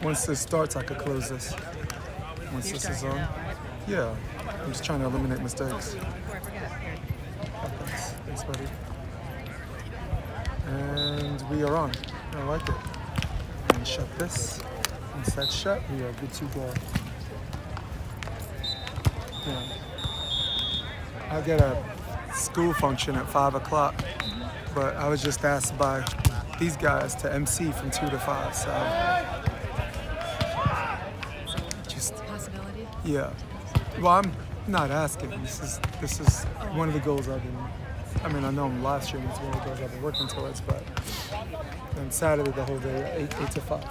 Once this starts, I could close this. Once this is on. Yeah. I'm just trying to eliminate mistakes. Thanks, buddy. And we are on. I like it. And shut this. Once that's shut, we are good to go. Yeah. I get a school function at 5 o'clock, but I was just asked by these guys to MC from 2 to 5, so just Possibility? yeah. Well, I'm not asking. This is one of the goals I've been. I mean, I know I'm live streaming. It's one of the goals I've been working towards, but then Saturday the whole day, 8 to 5.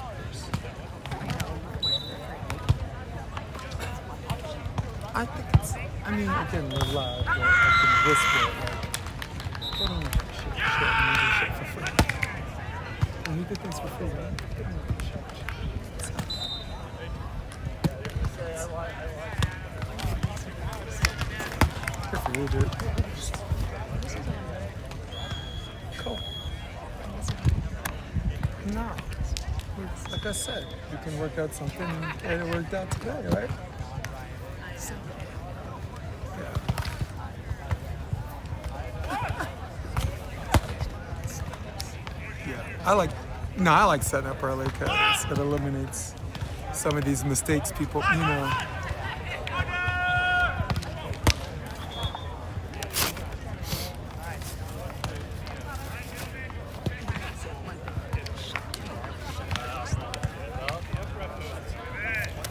I think it's. I mean, again, we're live, but I can whisper it like, get on with shit, and do shit for free. And you get things for free, right? Get on with shit. Good for you, dude. Cool. No. Like I said, you can work out something and get it worked out today, right? I like setting up early because it eliminates some of these mistakes people, you know.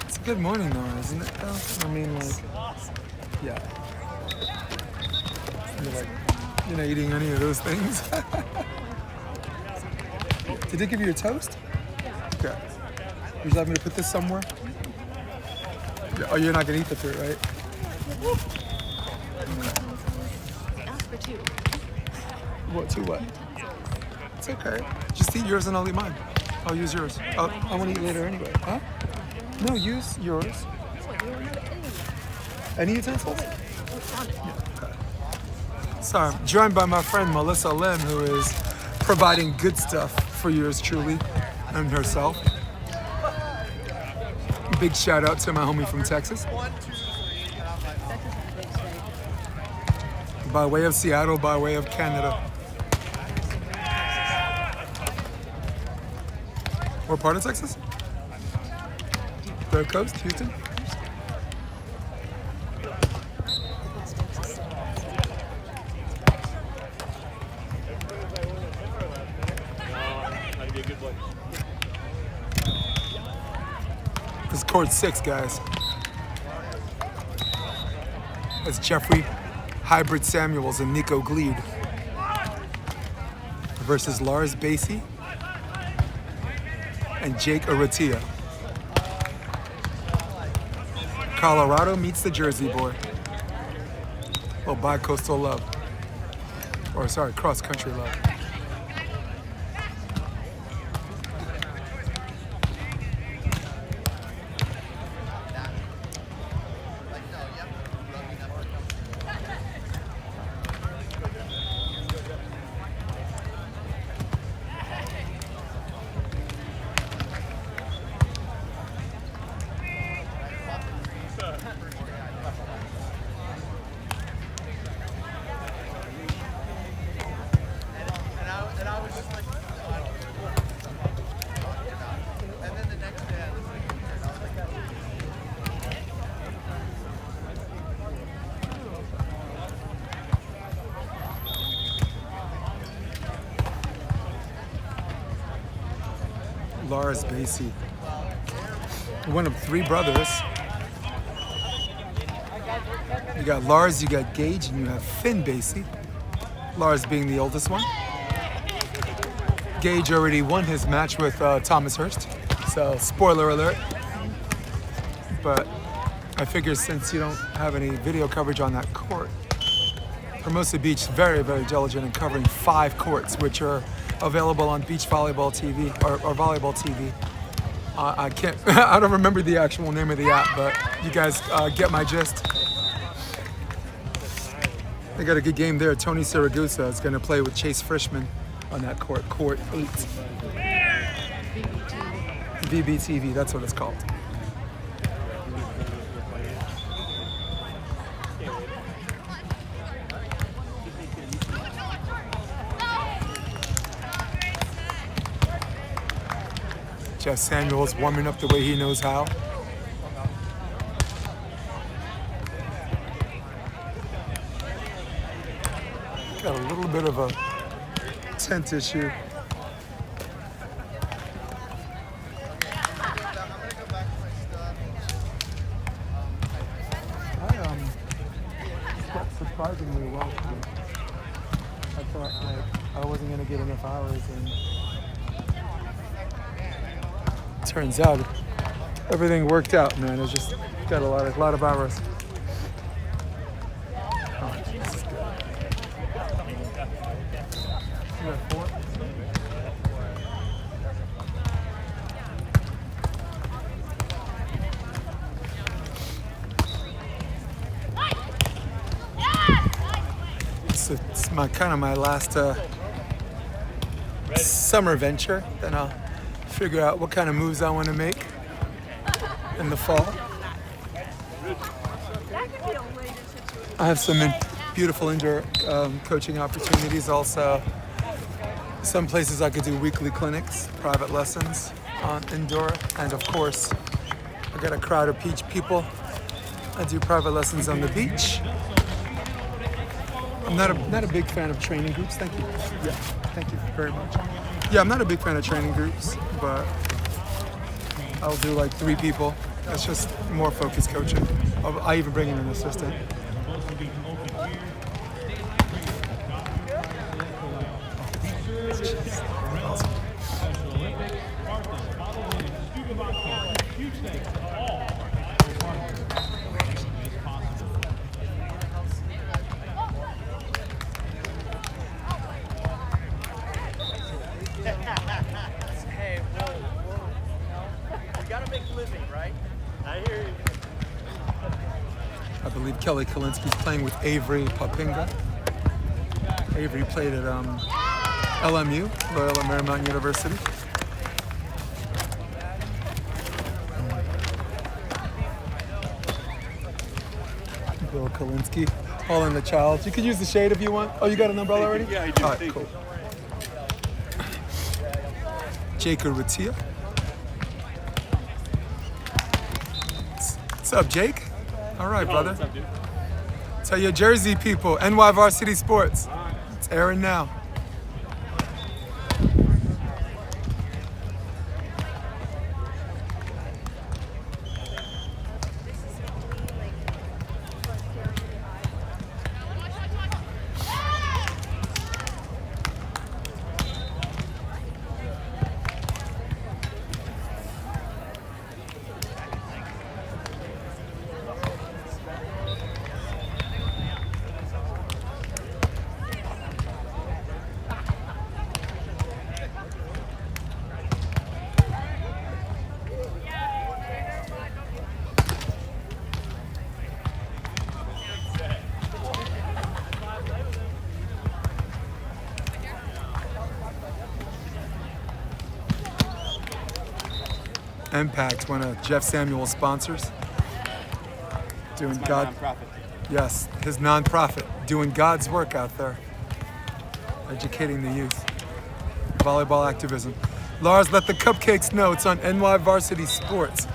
It's a good morning though, isn't it though? I mean, like, yeah. You're not eating any of those things. Did they give you your toast? Okay. Would you like me to put this somewhere? Oh, you're not gonna eat the fruit, right? Ask for 2. What, 2 what? It's okay. Just eat yours and I'll eat mine. I'll use yours. I want to eat later anyway. Huh? No, use yours. Any utensils? Yeah, okay. Sorry, I'm joined by my friend Melissa Lim, who is providing good stuff for yours truly and herself. Big shout out to my homie from Texas. By way of Seattle, by way of Canada. What part of Texas? Third Coast, Houston? This is court 6, guys. It's Jeffrey Hybrid Samuels and Nico Gleed versus Lars Basey and Jake Urrutia. Colorado meets the Jersey boy. Well, bi-coastal love. Or sorry, cross-country love. Lars Basey, one of 3 brothers. You got Lars, you got Gage, and you have Finn Basey. Lars being the oldest one. Gage already won his match with Thomas Hurst, so spoiler alert. But I figure since you don't have any video coverage on that court, Hermosa Beach is very, very diligent in covering 5 courts, which are available on beach volleyball TV or volleyball TV. I can't, I don't remember the actual name of the app, but you guys get my gist. They got a good game there. Tony Siragusa is going to play with Chase Frischman on that court, court 8. VBTV, that's what it's called. Jeff Samuels warming up the way he knows how. Got a little bit of a tent issue. I slept surprisingly well today. I thought I wasn't gonna get enough hours, and turns out everything worked out, man. It's just got a lot of hours. Oh, this is good. You got 4? It's my kind of my last summer venture. Then I'll figure out what kind of moves I want to make in the fall. I have some beautiful indoor coaching opportunities. Also, some places I could do weekly clinics, private lessons on indoor, and of course, I got a crowd of people. I do private lessons on the beach. I'm not a big fan of training groups. Thank you. Yeah, thank you very much. Yeah, I'm not a big fan of training groups, but I'll do like 3 people. That's just more focused coaching. I even bring in an assistant. Awesome. Hey, whoa. You gotta make a living, right? I hear you. I believe Kelly Kalinski's playing with Avery Papinga. Avery played at LMU, Loyola Marymount University. Bill Kalinski, all in the child. You could use the shade if you want. Oh, you got an umbrella already? Yeah, I do. All right, cool. Jake Urrutia. What's up, Jake? All right, brother. What's up, dude? Tell your Jersey people, NY Varsity Sports. It's airing now. Impact, one of Jeff Samuel's sponsors. Doing Nonprofit. Yes, his nonprofit, doing God's work out there, educating the youth. Volleyball activism. Lars, let the cupcakes know it's on NY Varsity Sports.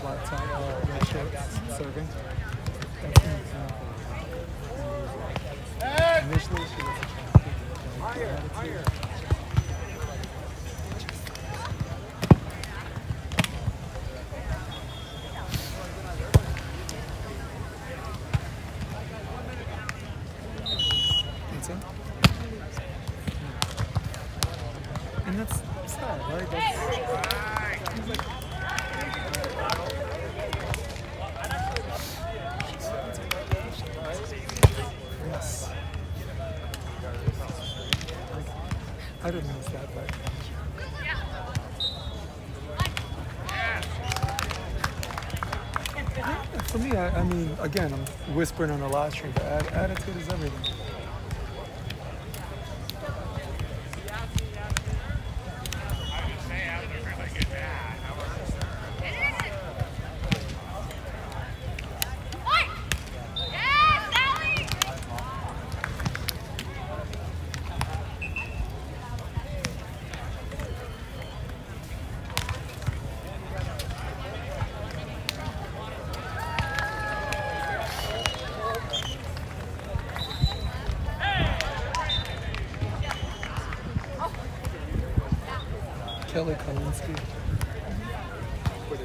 Flat top, red shorts, serving. That's an example. Initially, she was attractive. That's it. And that's sad, right? He's like, yes. I didn't miss that, but for me, I mean, again, I'm whispering on the live stream, but attitude is everything. Kelly Kalinsky.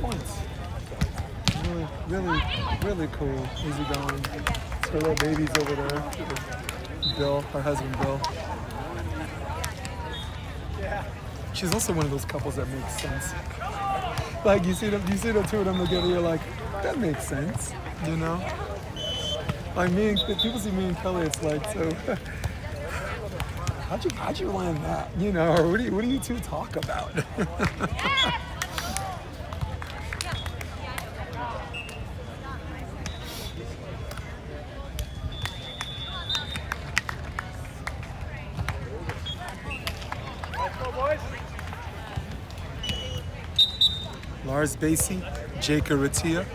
Points. Really cool. Easy going. Her little baby's over there. Bill, her husband Bill. She's also one of those couples that makes sense. Like you see the two of them together, you're like, that makes sense, you know? Like if people see me and Kelly, it's like, so how'd you land that? You know, or what do you two talk about? Lars Basey, Jake Urrutia,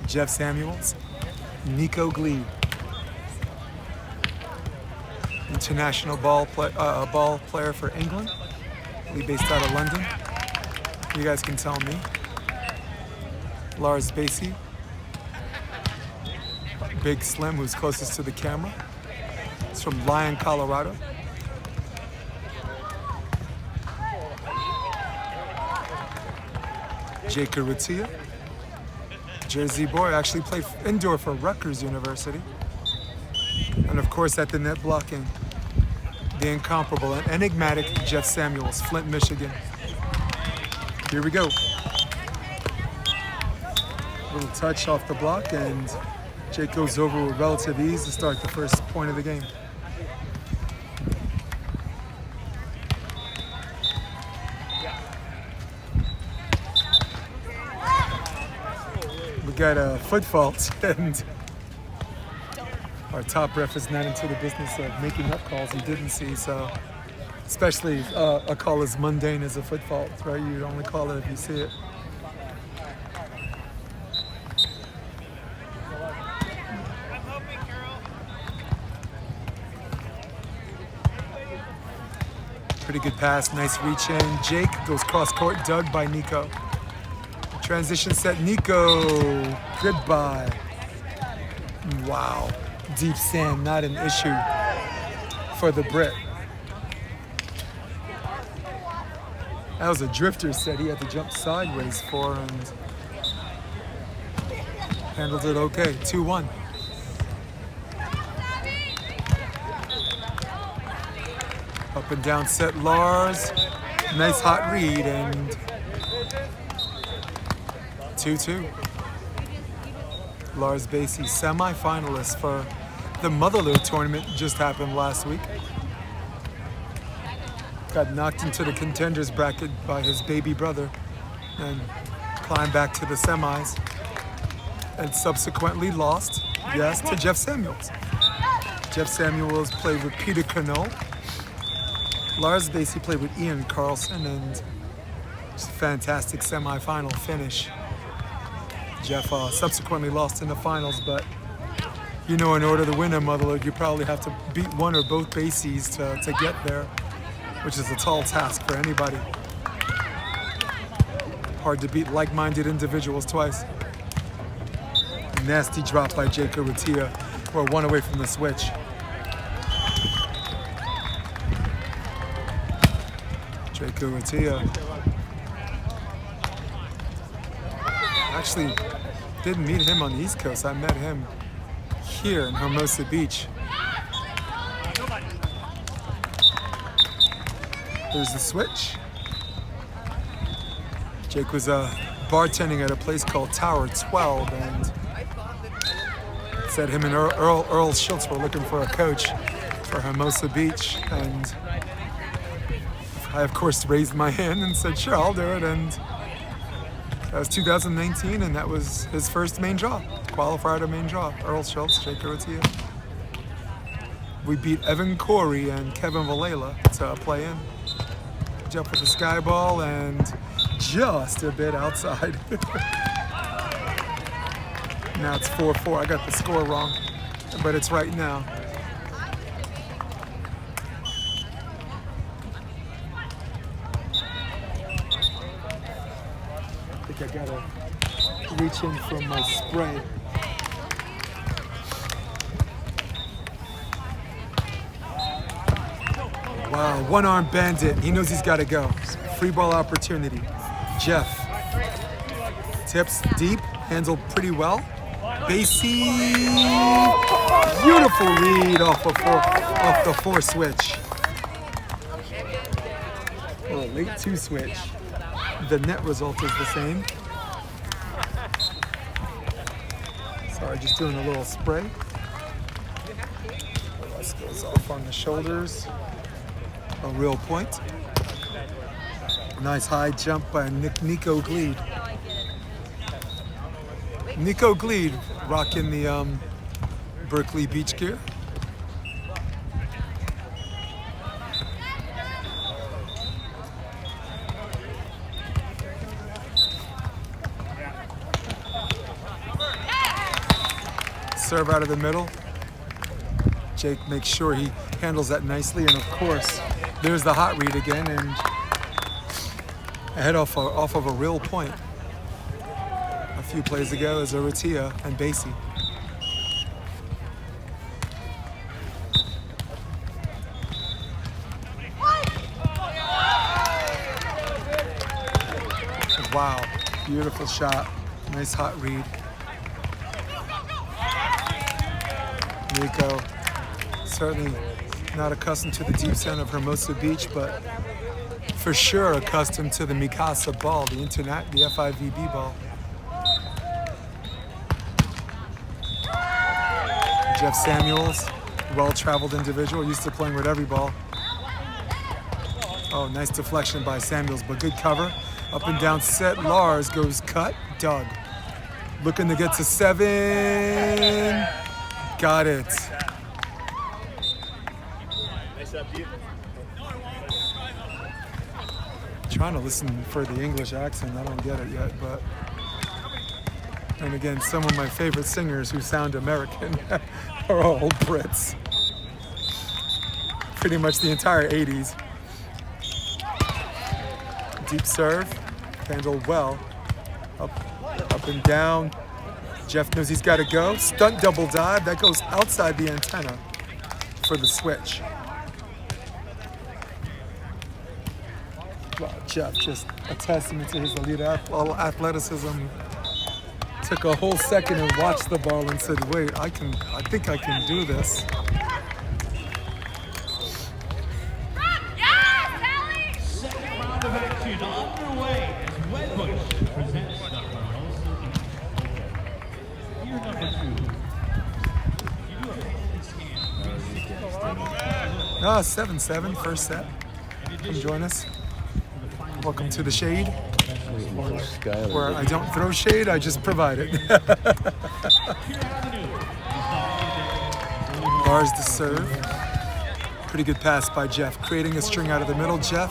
Jeff Samuels, Nico Gleed. International ball player for England, based out of London. You guys can tell me. Lars Basey, Big Slim, who's closest to the camera. He's from Lyon, Colorado. Jake Urrutia, Jersey boy, actually played indoor for Rutgers University. And of course at the net blocking, the incomparable and enigmatic Jeff Samuels, Flint, Michigan. Here we go. Little touch off the block and Jake goes over with relative ease to start the first point of the game. We got a foot fault and our top ref is not into the business of making up calls he didn't see, so especially a call as mundane as a foot fault, right? You only call it if you see it. Pretty good pass, nice reach in. Jake goes cross court, dug by Nico. Transition set, Nico, goodbye. Wow. Deep sand, not an issue for the Brit. That was a drifter set he had to jump sideways for and handled it okay. 2-1. Up and down set, Lars. Nice hot read and 2-2. Lars Basey, semi-finalist for the Motherlode tournament, just happened last week. Got knocked into the contenders bracket by his baby brother and climbed back to the semis and subsequently lost, yes, to Jeff Samuels. Jeff Samuels played with Peter Cannot. Lars Basey played with Ian Carlson and just a fantastic semi-final finish. Jeff subsequently lost in the finals, but you know, in order to win a Motherlode, you probably have to beat one or both Baseys to get there, which is a tall task for anybody. Hard to beat like-minded individuals twice. Nasty drop by Jake Urrutia. We're one away from the switch. Jake Urrutia. Actually, didn't meet him on the East Coast. I met him here in Hermosa Beach. There's the switch. Jake was bartending at a place called Tower 12 and said him and Earl Schultz were looking for a coach for Hermosa Beach. And I, of course, raised my hand and said, sure, I'll do it. And that was 2019, and that was his first main draw, qualifier to main draw. Earl Schultz, Jake Urrutia. We beat Evan Corey and Kevin Valela to play in. Jump with the sky ball and just a bit outside. Now it's 4-4. I got the score wrong, but it's right now. I think I gotta reach in from my spray. Wow, one-arm bandit. He knows he's got to go. Free ball opportunity. Jeff tips deep, handled pretty well. Basey, beautiful read off the 4 switch. Or a late 2 switch. The net result is the same. Sorry, just doing a little spray. This goes off on the shoulders. A real point. Nice high jump by Nico Gleed. Nico Gleed rocking the Berkeley beach gear. Serve out of the middle. Jake makes sure he handles that nicely, and of course, there's the hot read again, and ahead off of a real point. A few plays ago is Urrutia and Basey. Wow, beautiful shot. Nice hot read. Nico, certainly not accustomed to the deep center of Hermosa Beach, but for sure accustomed to the Mikasa ball, the FIVB ball. Jeff Samuels, well-traveled individual, used to playing with every ball. Oh, nice deflection by Samuels, but good cover. Up and down set, Lars goes cut, Doug. Looking to get to 7. Got it. Trying to listen for the English accent. I don't get it yet, but. And again, some of my favorite singers who sound American are all Brits. Pretty much the entire 80s. Deep serve, handled well. Up and down. Jeff knows he's got to go. Stunt double dive. That goes outside the antenna for the switch. Wow, Jeff, just a testament to his elite athleticism. Took a whole second and watched the ball and said, wait, I think I can do this. Second round of action underway as Wedbush presents the Hermosa Year number 2. You do a 7-7, first set. Come join us. Welcome to the shade, where I don't throw shade, I just provide it. Bars to serve. Pretty good pass by Jeff, creating a string out of the middle. Jeff,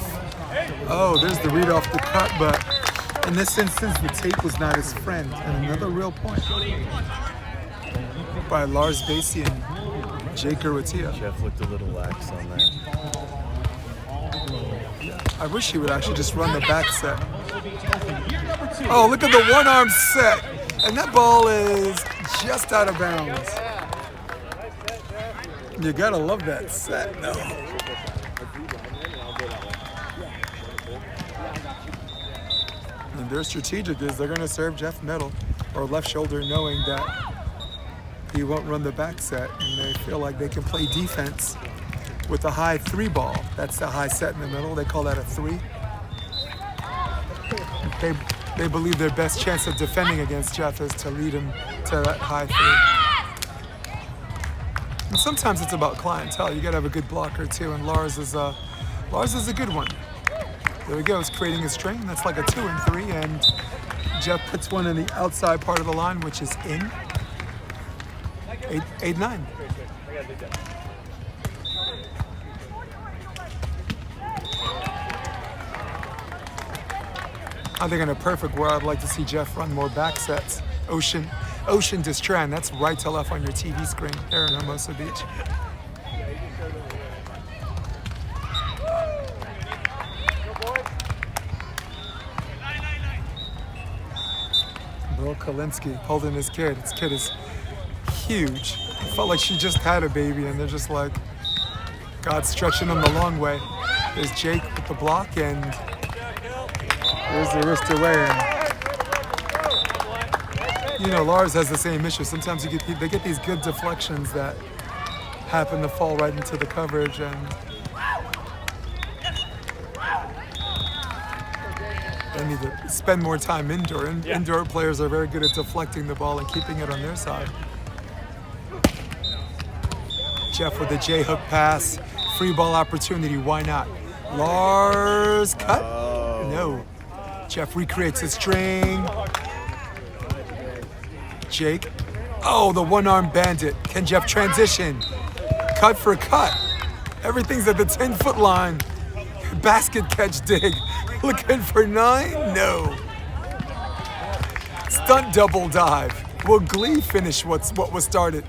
oh, there's the read off the cut, but in this instance, the tape was not his friend. And another real point by Lars Basey and Jake Urrutia. Jeff looked a little lax on that. I wish he would actually just run the back set. Oh, look at the one-arm set. And that ball is just out of bounds. You gotta love that set, though. And their strategic is they're gonna serve Jeff middle or left shoulder, knowing that he won't run the back set, and they feel like they can play defense with a high 3 ball. That's the high set in the middle. They call that a 3. They believe their best chance of defending against Jeff is to lead him to that high 3. And sometimes it's about clientele. You gotta have a good blocker too, and Lars is a good one. There he goes, creating a string. That's like a 2 and 3, and Jeff puts one in the outside part of the line, which is in. 8-9. I think in a perfect world, I'd like to see Jeff run more back sets. Ocean to Strand. That's right to left on your TV screen here in Hermosa Beach. Bill Kalinsky holding his kid. His kid is huge. It felt like she just had a baby, and they're just like, God's stretching them the long way. There's Jake with the block, and there's the wrist away. And, you know, Lars has the same issue. Sometimes they get these good deflections that happen to fall right into the coverage, and they need to spend more time indoor. Indoor players are very good at deflecting the ball and keeping it on their side. Jeff with a J-hook pass, free ball opportunity, why not? Lars cut? No. Jeff recreates a string. Jake. Oh, the one-arm bandit. Can Jeff transition? Cut for cut. Everything's at the 10-foot line. Basket catch dig. Looking for 9? No. Stunt double dive. Will Gleed finish what was started?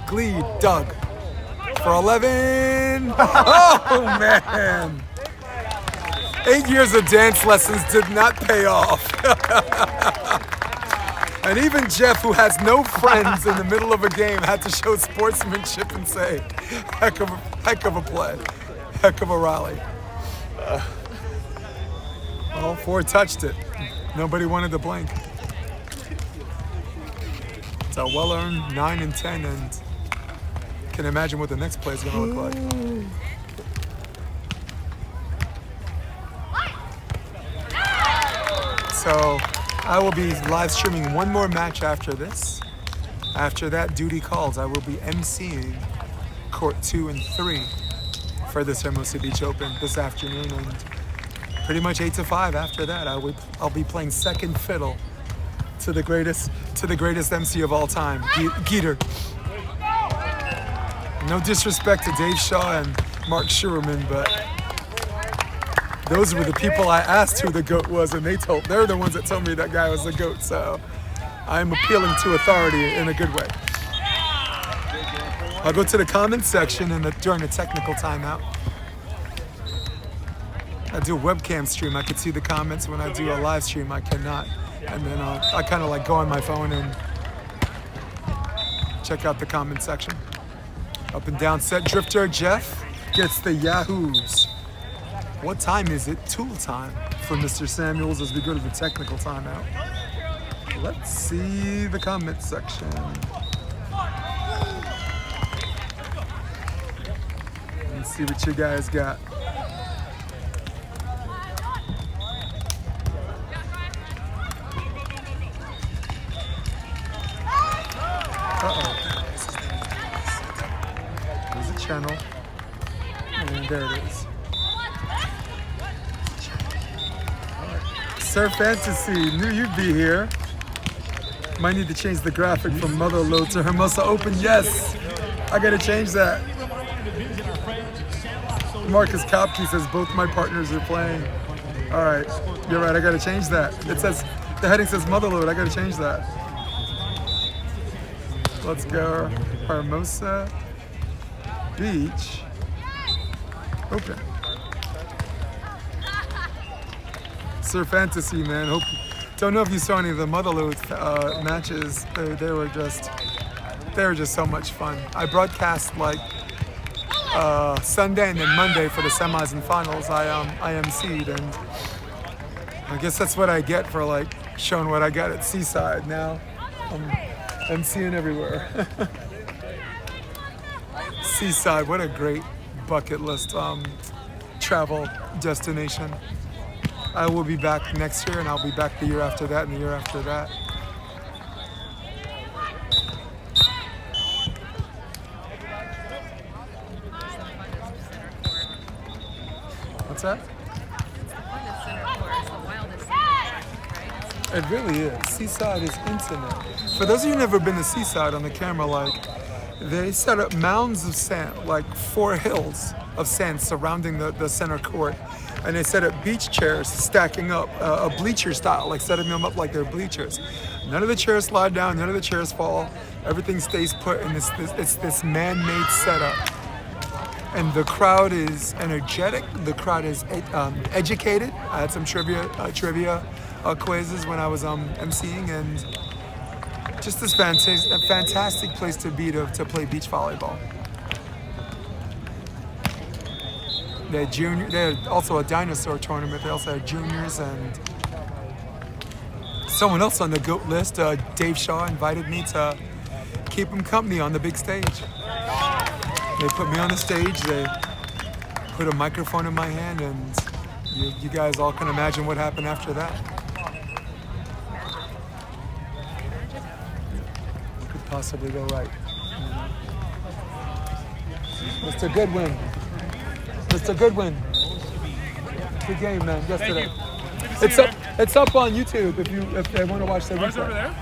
Gleed, Doug. For 11. Oh, man. 8 years of dance lessons did not pay off. And even Jeff, who has no friends in the middle of a game, had to show sportsmanship and say, heck of a play. Heck of a rally. Well, 4 touched it. Nobody wanted to blink. It's a well-earned 9 and 10, and can imagine what the next play is going to look like. So I will be live streaming one more match after this. After that, duty calls. I will be emceeing court 2 and 3 for this Hermosa Beach Open this afternoon, and pretty much 8 to 5 after that. I'll be playing second fiddle to the greatest MC of all time, Geeter. No disrespect to Dave Shaw and Mark Schuerman, but those were the people I asked who the GOAT was, and they're the ones that told me that guy was the GOAT, so I'm appealing to authority in a good way. I'll go to the comments section during a technical timeout. I do a webcam stream, I can see the comments. When I do a live stream, I cannot. And then I kind of like go on my phone and check out the comment section. Up and down set drifter, Jeff gets the yahoos. What time is it? Tool time for Mr. Samuels as we go to the technical timeout. Let's see the comment section. Let's see what you guys got. There's a channel. And there it is. Sir Fantasy, knew you'd be here. Might need to change the graphic from Motherlode to Hermosa Open. Yes, I gotta change that. Marcus Kopke says both my partners are playing. All right, you're right, I gotta change that. It says, the heading says Motherlode, I gotta change that. Let's go, Hermosa Beach Open. Sir Fantasy, man, Don't know if you saw any of the Motherlode matches. They were just so much fun. I broadcast like Sunday and then Monday for the semis and finals. I emceed, and I guess that's what I get for like showing what I got at Seaside. Now I'm emceeing everywhere. Seaside, what a great bucket list travel destination. I will be back next year, and I'll be back the year after that, and the year after that. What's that? It really is. Seaside is intimate. For those of you who've never been to Seaside on the camera, like, they set up mounds of sand, like 4 hills of sand surrounding the center court. And they set up beach chairs stacking up, a bleacher style, like setting them up like they're bleachers. None of the chairs slide down, none of the chairs fall. Everything stays put in it's this man-made setup. And the crowd is energetic, the crowd is educated. I had some trivia quizzes when I was emceeing, and just this fantastic place to be to play beach volleyball. They had also a dinosaur tournament. They also had juniors, and someone else on the GOAT list, Dave Shaw, invited me to keep him company on the big stage. They put me on the stage, they put a microphone in my hand, and you guys all can imagine what happened after that. What could possibly go right? Mr. Goodwin. Mr. Goodwin. Good game, man, yesterday. It's up on YouTube if they want to watch the replay. Was over there?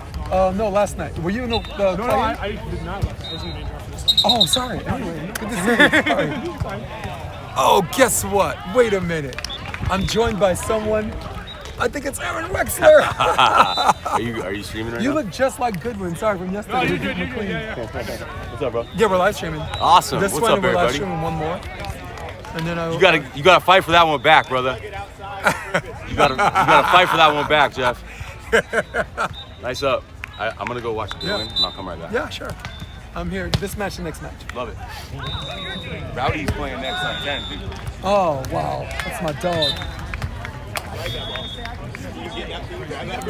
No, last night. Were you in the No, I did not. I was in the intro for this. Oh, sorry. Anyway, good to see you. Sorry. Oh, guess what? Wait a minute. I'm joined by someone. I think it's Aaron Wexler. Are you streaming right You now? look just like Goodwin. Sorry, from yesterday. No, you're good. Yeah. What's up, bro? Yeah, we're live streaming. Awesome. This What's one, up, we're live everybody? streaming one more. And then You gotta fight for that one back, brother. You gotta fight for that one back, Jeff. Nice up. I'm gonna go watch the game, and I'll come right back. Yeah, sure. I'm here. This match and next match. Love it. Rowdy's playing next on 10, dude. Oh, wow. That's my dog.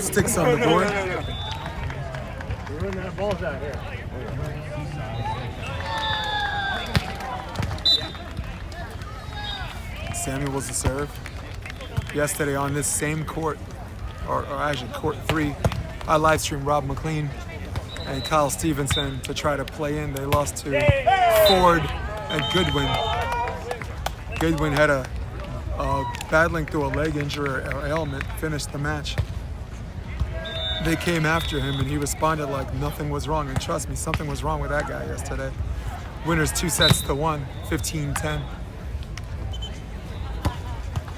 Sticks on the board. Samuel was the serve. Yesterday on this same court, or actually court 3, I live streamed Rob McLean and Kyle Stevenson to try to play in. They lost to Ford and Goodwin. Goodwin had a battling through a leg injury or ailment, finished the match. They came after him and he responded like nothing was wrong. And trust me, something was wrong with that guy yesterday. Winners 2-1, 15-10.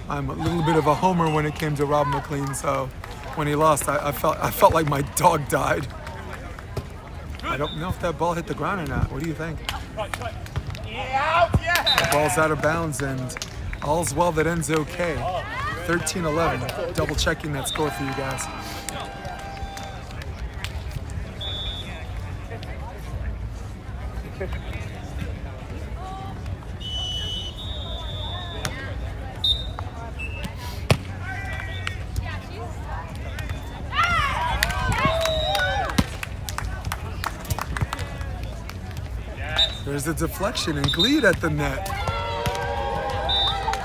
I'm a little bit of a homer when it came to Rob McLean, so when he lost, I felt like my dog died. I don't know if that ball hit the ground or not. What do you think? The ball's out of bounds, and all's well that ends okay. 13-11. Double checking that score for you guys. There's a deflection and Gleed at the net.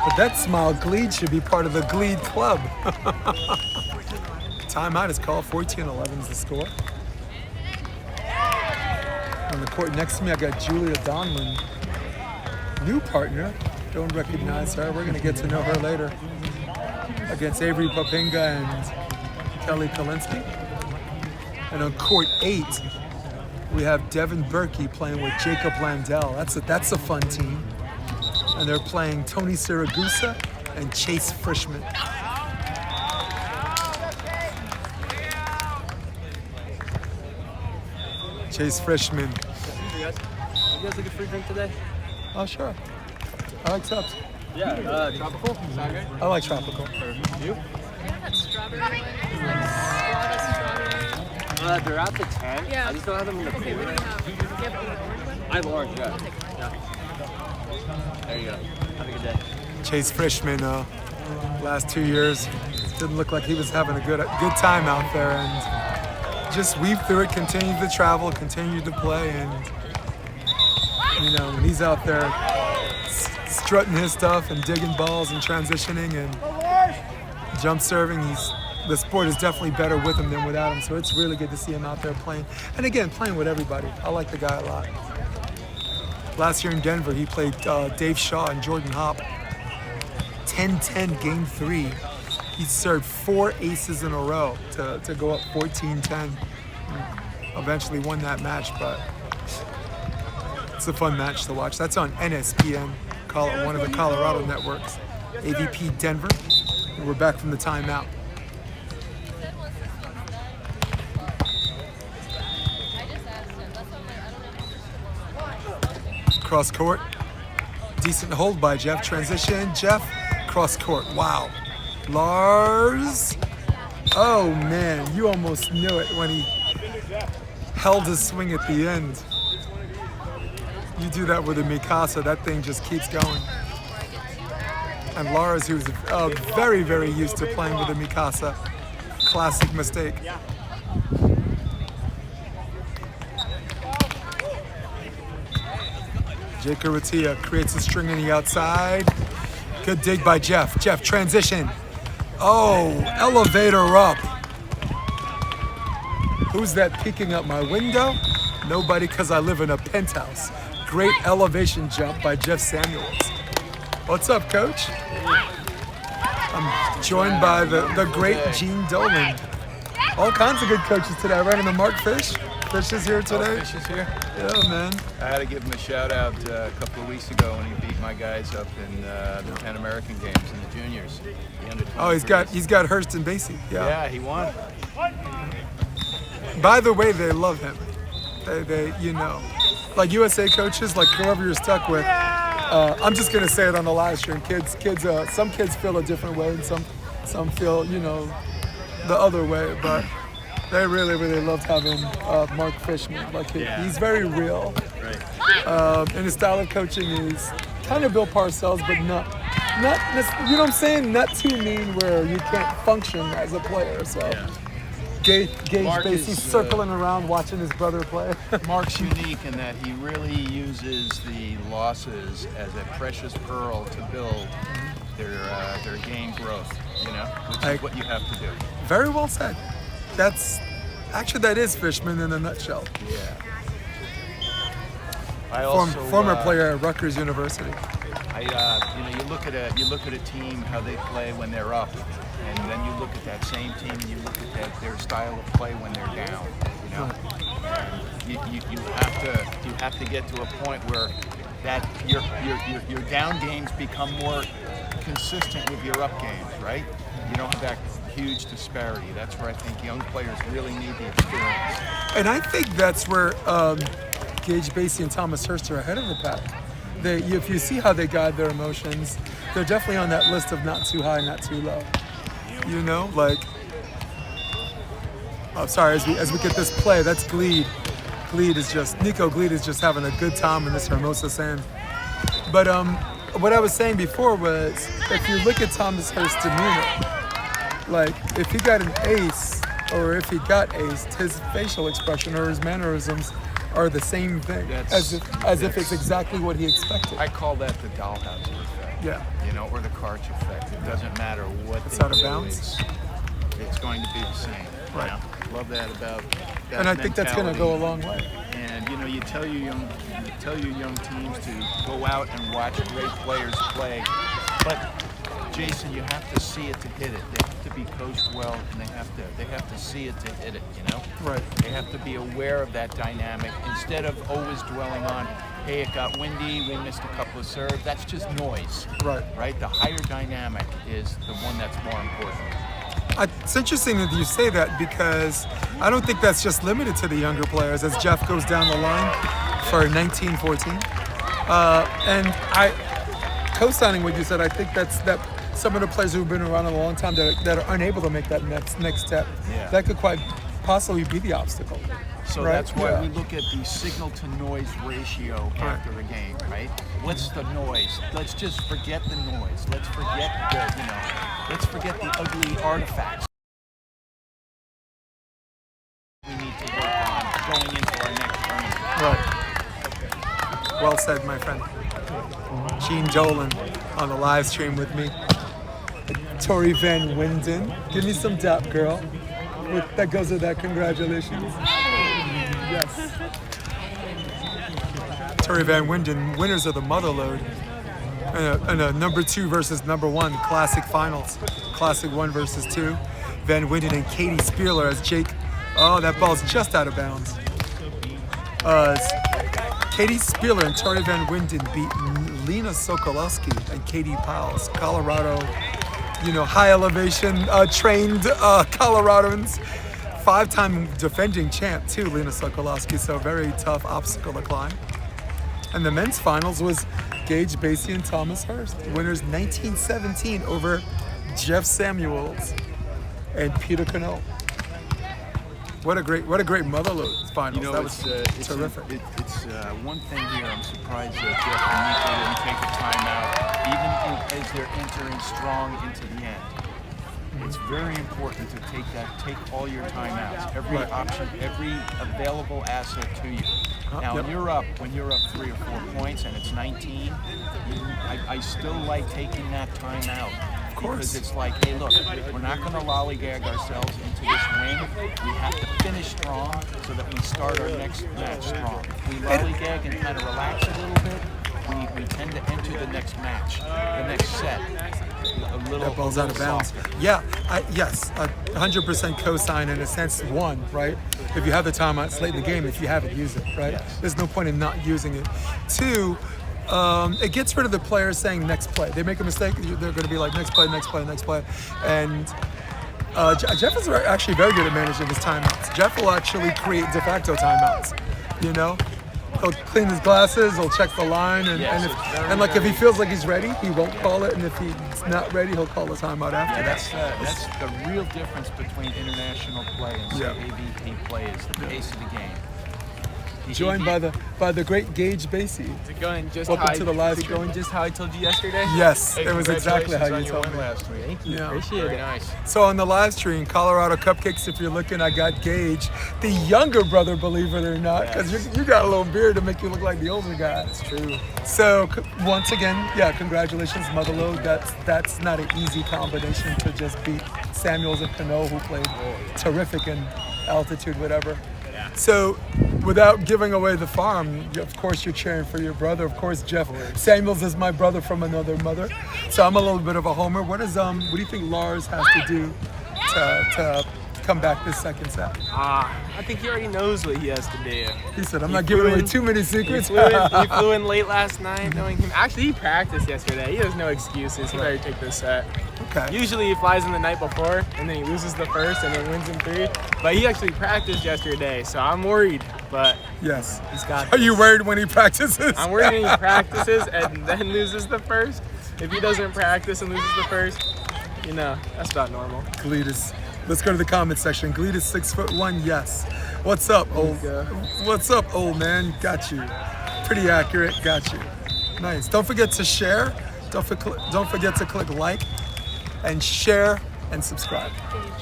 But that smile, Gleed should be part of the Gleed club. Timeout is called. 14-11 is the score. On the court next to me, I got Julia Donlin. New partner. Don't recognize her. We're going to get to know her later. Against Avery Papinga and Kelly Kalinsky. And on court 8, we have Devin Berkey playing with Jacob Landell. That's a fun team. And they're playing Tony Siragusa and Chase Frischman. Chase Frischman. You guys like a free drink today? Oh, sure. I like subs. Yeah, tropical. I like tropical. You? That strawberry They're out to 10. Yeah. I just don't have them in the Okay, what do cooler. you have? Do you have an orange one? I have orange, yeah. I'll take it. Yeah. There you go. Have a good day. Chase Frischman, last 2 years, didn't look like he was having a good time out there, and just weaved through it, continued to travel, continued to play, and when he's out there strutting his stuff and digging balls and transitioning and jump serving, the sport is definitely better with him than without him. So it's really good to see him out there playing, and again, playing with everybody. I like the guy a lot. Last year in Denver, he played Dave Shaw and Jordan Hopp. 10-10 game 3. He served 4 aces in a row to go up 14-10. Eventually won that match, but it's a fun match to watch. That's on NSPN, one of the Colorado networks. AVP Denver. And we're back from the timeout. Cross court. Decent hold by Jeff. Transition. Jeff. Cross court. Wow. Lars. Oh man, you almost knew it when he held his swing at the end. You do that with a Mikasa, that thing just keeps going. And Lars, who's very, very used to playing with a Mikasa, classic mistake. Jake Urrutia creates a string on the outside. Good dig by Jeff. Jeff, transition. Oh, elevator up. Who's that peeking up my window? Nobody, because I live in a penthouse. Great elevation jump by Jeff Samuels. What's up, Coach? I'm joined by the great Gene Dolan. All kinds of good coaches today. I ran into Mark Fish. Fish is here today. Fish is here. Yeah, man. I had to give him a shout out a couple of weeks ago when he beat my guys up in the Pan American Games in the juniors. The under Oh, he's got Hurst and Basey. Yeah, he won. By the way, they love him. They like USA coaches, like whoever you're stuck with. I'm just gonna say it on the live stream. Some kids feel a different way, and some feel the other way. But they really, really loved having Mark Fishman. Like he's very real. Right. And his style of coaching is kind of Bill Parcells, but not you know what I'm saying? Not too mean where you can't function as a player. So. Yeah. Gage Mark Basey is, circling around watching his brother play. Mark's unique in that he really uses the losses as a precious pearl to build their game growth, which is what you have to do. Very well said. That is Fishman in a nutshell. Yeah. I also Former player at Rutgers University. You look at a team how they play when they're up, and then you look at that same team and you look at their style of play when they're down. You have to get to a point where that your down games become more consistent with your up games, right? You don't have that huge disparity. That's where I think young players really need the experience. And I think that's where Gage Basey and Thomas Hurst are ahead of the pack. If you see how they guide their emotions, they're definitely on that list of not too high, not too low. Sorry, as we get this play, that's Gleed. Nico Gleed is just having a good time in this Hermosa sand. But what I was saying before was, if you look at Thomas Hurst's demeanor, like if he got an ace or if he got aced, his facial expression or his mannerisms are the same thing, as if it's exactly what he expected. I call that the dollhouse effect. Yeah. Or the Karch effect. It doesn't matter what It's they out of do, bounds. It's going to be the same. Right. Love that about that And I think that's going to go a long way. And you tell your young teams to go out and watch great players play, but Jason, you have to see it to hit it. They have to be coached well, and they have to see it to hit it. Right. They have to be aware of that dynamic instead of always dwelling on, hey, it got windy, we missed a couple of serves. That's just noise. Right. The higher dynamic is the one that's more important. It's interesting that you say that because I don't think that's just limited to the younger players as Jeff goes down the line for 19-14. And co-signing what you said, I think that some of the players who've been around a long time that are unable to make that next step. Yeah. That could quite possibly be the obstacle. So right? that's why Yeah. we look at the signal to noise ratio after a game, right? What's the noise? Let's just forget the noise. Let's forget the ugly artifacts we need to work on going into our next tournament. Right. Well said, my friend. Gene Dolan on the live stream with me. Tori Van Winden. Give me some dap, girl. That goes with that. Congratulations. Yes. Tori Van Winden, winners of the Motherlode. And a number 2 versus number 1 classic finals. Classic 1 versus 2. Van Winden and Katie Spieler as Jake. Oh, that ball's just out of bounds. Katie Spieler and Tori Van Winden beat Lena Sokolowski and Katie Powles, Colorado, high elevation trained Coloradans. 5-time defending champ too, Lena Sokolowski, so very tough obstacle to climb. And the men's finals was Gage Basey and Thomas Hurst, winners 1917 over Jeff Samuels and Peter Cano. What a great Motherlode finals. That was terrific. It's one thing here. I'm surprised that Jeff and Nico didn't take a timeout, even as they're entering strong into the end. It's very important to take all your timeouts, every option, every available asset to you. Now, when you're up 3 or 4 points and it's 19, I still like taking that timeout. Of course. Because it's like, hey, look, we're not going to lollygag ourselves into this win. We have to finish strong so that we start our next match strong. If we lollygag and kind of relax a little bit, we tend to enter the next match, the next set. That ball's out of bounds. Softer. Yeah, yes, 100% co-sign in a sense. 1, right? If you have the timeout late in the game, if you have it, use it, right? Yes. There's no point in not using it. 2, it gets rid of the players saying next play. They make a mistake, they're going to be like next play, next play, next play. And Jeff is actually very good at managing his timeouts. Jeff will actually create de facto timeouts, He'll clean his glasses, he'll check the line, if he feels like he's ready, he won't call it, and if he's not ready, he'll call a timeout after that. That's the real difference between international play and say AVP play is the pace of the game. Joined by the great Gage Basey. Is it going just Welcome how to the live is it stream. going just how I told you yesterday? Yes, Hey, it was exactly how you congratulations told on me. your win last week. Thank you. Yeah. Appreciate Very it. nice. So on the live stream, Colorado Cupcakes, if you're looking, I got Gage, the younger brother, believe it or not, because you got a little beard to make you look like the older guy. It's true. So once again, congratulations, Motherlode. That's not an easy combination to just beat Samuels and Cano, who played terrific in altitude, whatever. So without giving away the farm, of course you're cheering for your brother. Of course, Jeff Samuels is my brother from another mother. So I'm a little bit of a homer. What do you think Lars has to do to come back this second set? I think he already knows what he has to do. He said, I'm not giving away too many He secrets. flew in late last night knowing him. Actually, he practiced yesterday. He has no excuses. He better take this set. Okay. Usually he flies in the night before, and then he loses the first, and then wins in 3. But he actually practiced yesterday, so I'm worried. But Yes. he's got Are you this. worried when he practices? I'm worried when he practices and then loses the first. If he doesn't practice and loses the first, that's about normal. Gleed is. Let's go to the comment section. Gleed is 6'1". Yes. What's up, old? What's up, old man? Got you. Pretty accurate. Got you. Nice. Don't forget to share. Don't forget to click like and share and subscribe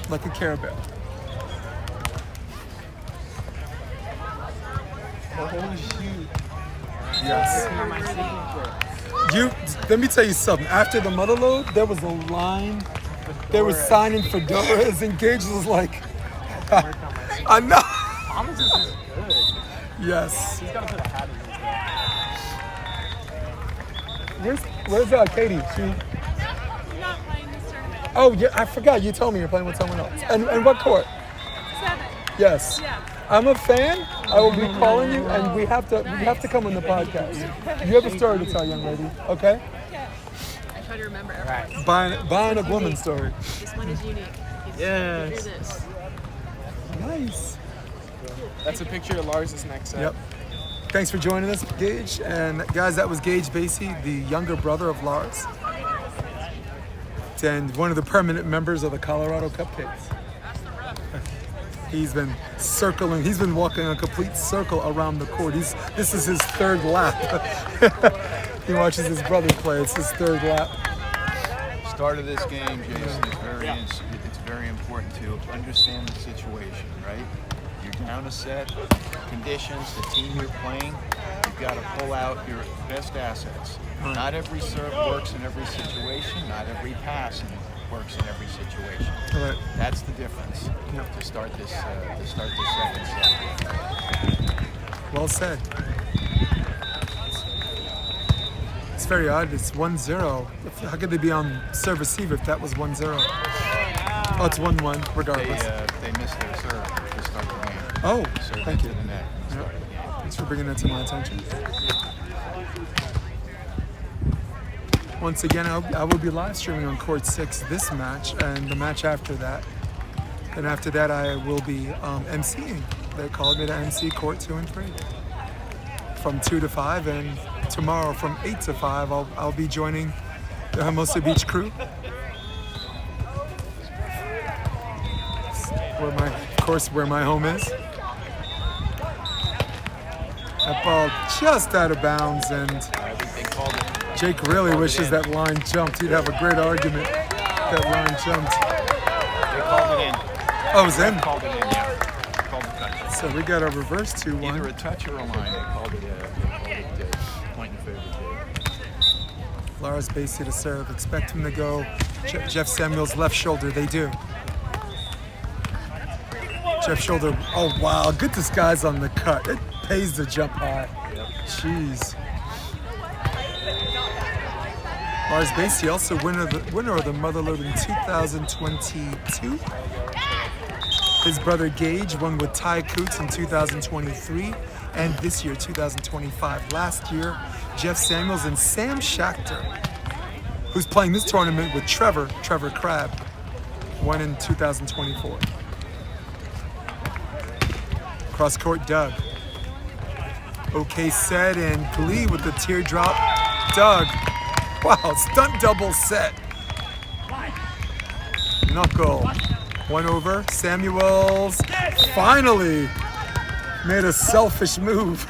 like a Carabao. Oh, shoot. Yes. My signature. Let me tell you something. After the Motherlode, there was a line. They were signing fedoras, and Gage was like, I know. Thomas is good. Yes. He's got to put a hat in his head. Where's Katie? You're not playing this tournament. Oh, yeah, I forgot. You told me you're playing with someone else. And what court? 7. Yes. Yeah. I'm a fan. I will be calling you, and we have to come on the podcast. You have a story to tell, young lady. Okay? Okay. I try to remember Right. everything. Buying a woman's story. This one is unique. Yes. Do this. Nice. That's a picture of Lars's next set. Yep. Thanks for joining us, Gage. And guys, that was Gage Basey, the younger brother of Lars. and one of the permanent members of the Colorado Cupcakes. He's been circling. He's been walking a complete circle around the court. This is his third lap. He watches his brother play. It's his third lap. Start of this game, Jason, it's very important to understand the situation, right? You're down a set, conditions, the team you're playing, you've got to pull out your best assets. Not every serve works in every situation, not every pass works in every situation. Right. That's the difference to start this second set. Well said. It's very odd. It's 1-0. How could they be on serve receive if that was 1-0? Oh, it's 1-1 regardless. They missed their serve to start the game. Oh, Serve thank you. into the net and start the game. Thanks for bringing that to my attention. Once again, I will be live streaming on Court 6 this match and the match after that. And after that, I will be emceeing. They called me to MC Court 2 and 3 from 2 to 5, and tomorrow from 8 to 5, I'll be joining the Hermosa Beach crew. Where my home is. That ball just out of bounds, and They called it. Jake really wishes that line jumped. He'd have a great argument if that line jumped. They called it in. Oh, it was in? Called it in, yeah. Called the touch. So we got a reverse 2-1. Either a touch or a line. They called it point in favor. Lars Basey to serve. Expect him to go Jeff Samuel's left shoulder. They do. Jeff shoulder. Oh, wow. Good disguise on the cut. It pays to jump high. Jeez. Lars Basey, also winner of the Motherlode in 2022. His brother Gage won with Ty Coots in 2023, and this year, 2025. Last year, Jeff Samuels and Sam Schachter, who's playing this tournament with Trevor Crabb, won in 2024. Cross court, Doug. Okay, set, and Gleed with the teardrop. Doug. Wow, stunt double set. Knuckle. One over. Samuels finally made a selfish move.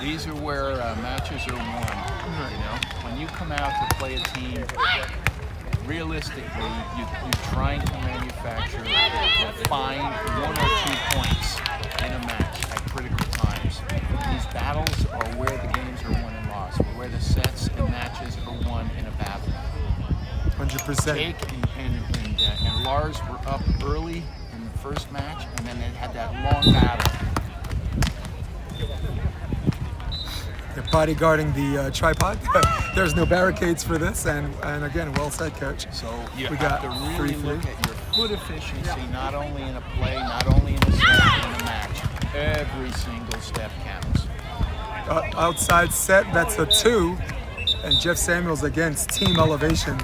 These are where matches are won. You know, when you come out to play a team, realistically, you're trying to manufacture or find 1 or 2 points in a match at critical times. These battles are where the games are won and lost, where the sets and matches are won in a battle. 100%. Jake and Lars were up early in the first match, and then they had that long battle. They're bodyguarding the tripod. There's no barricades for this, and again, well said, coach. So you We have got to really 3-3. look at your foot efficiency, not only in a play, not only in a set, but in a match. Every single step counts. Outside set, that's a 2. And Jeff Samuels against team elevation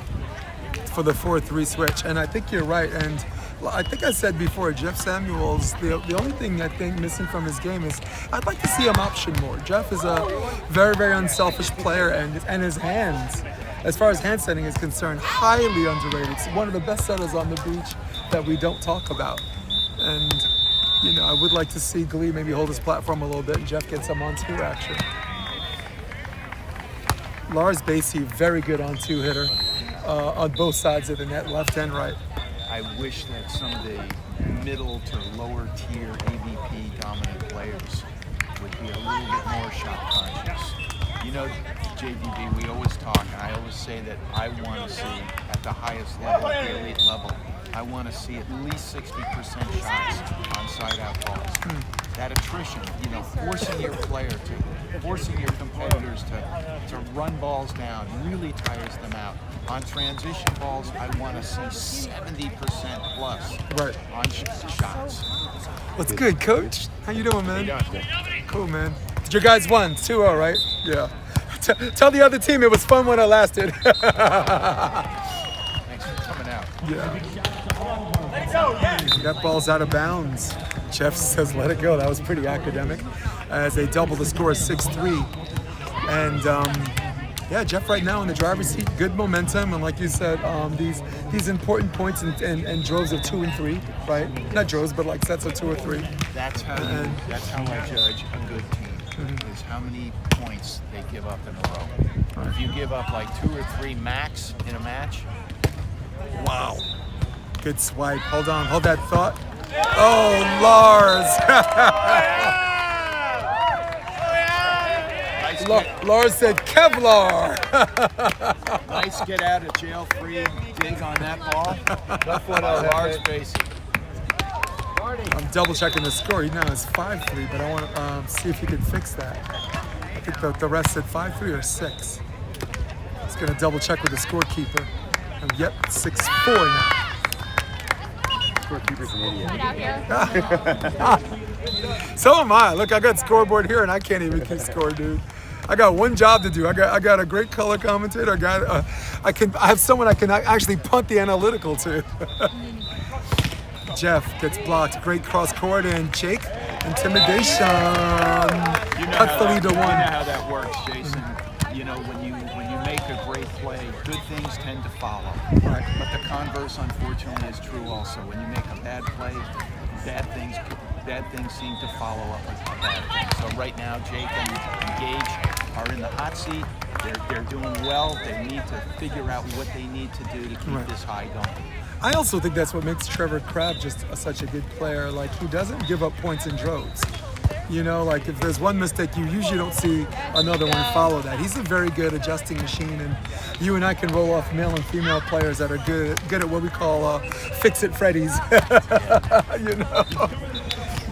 for the 4-3 switch. And I think you're right. And I think I said before, Jeff Samuels, the only thing I think missing from his game is I'd like to see him option more. Jeff is a very, very unselfish player, and his hands, as far as hand setting is concerned, highly underrated. It's one of the best setters on the beach that we don't talk about. And, you know, I would like to see Gleed maybe hold his platform a little bit and Jeff get some on-2 action. Lars Basey, very good on-2 hitter on both sides of the net, left and right. I wish that some of the middle to lower tier AVP dominant players would be a little bit more shot conscious. You know, JVB, we always talk, and I always say that I want to see at the highest level, at the elite level, I want to see at least 60% shots on side-out balls. That attrition, you know, forcing your competitors to run balls down really tires them out. On transition balls, I want to see 70% plus on shots. What's good, coach? How you doing, man? Cool, man. Your guys won 2-0, right? Yeah. Tell the other team it was fun when it lasted. Thanks for coming out. Yeah. That ball's out of bounds. Jeff says, let it go. That was pretty academic. As they double the score 6-3. And yeah, Jeff right now in the driver's seat, good momentum, and like you said, these important points and droves of 2 and 3, right? Not droves, but like sets of 2 or 3. That's how I judge a good team, is how many points they give up in a row. If you give up like 2 or 3 max in a match, Wow. Good swipe. Hold on. Hold that thought. Oh, Lars. Lars said Kevlar. nice get out of jail free dig on that ball. Good for Lars Basey. I'm double checking the score. He now has 5-3, but I want to see if he can fix that. I think the rest said 5-3 or 6. He's going to double check with the scorekeeper. And yep, 6-4 now. Scorekeeper's an idiot. Get out here. So am I. Look, I got scoreboard here, and I can't even keep score, dude. I got one job to do. I got a great color commentator. I have someone I can actually punt the analytical to. Jeff gets blocked. Great cross court, and Jake intimidation. Cuts the lead to 1. You know how that works, Jason. You know when you make a great play, good things tend to follow. Right. But the converse, unfortunately, is true also. When you make a bad play, bad things seem to follow up with bad things. So right now, Jake and Gage are in the hot seat. They're doing well. They need to figure out what they need to do to keep this high going. I also think that's what makes Trevor Crabb just such a good player. Like, he doesn't give up points in droves. You know, like if there's one mistake, you usually don't see another one follow that. He's a very good adjusting machine, and you and I can roll off male and female players that are good at what we call fix-it Freddies. You know?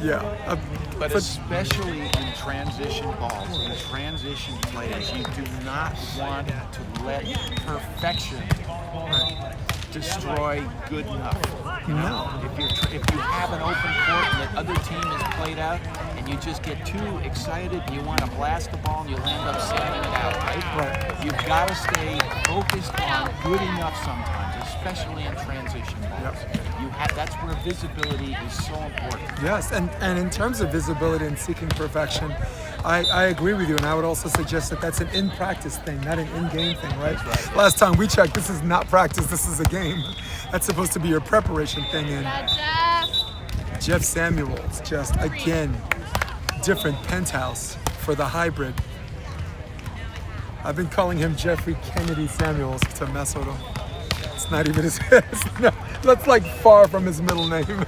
Yeah. But especially in transition balls, in transition plays, you do not want to let perfection destroy good enough. You know, if you have an open court and the other team is played out, and you just get too excited and you want to blast the ball and you'll end up sailing it out, right? You've got to stay focused on good enough sometimes, especially in transition balls. That's where visibility is so important. Yes, and in terms of visibility and seeking perfection, I agree with you, and I would also suggest that that's an in-practice thing, not an in-game thing, right? That's right. Last time we checked, this is not practice, this is a game. That's supposed to be your preparation thing. And Jeff Samuels, just again, different penthouse for the hybrid. I've been calling him Jeffrey Kennedy Samuels to mess with him. It's not even his, that's like far from his middle name.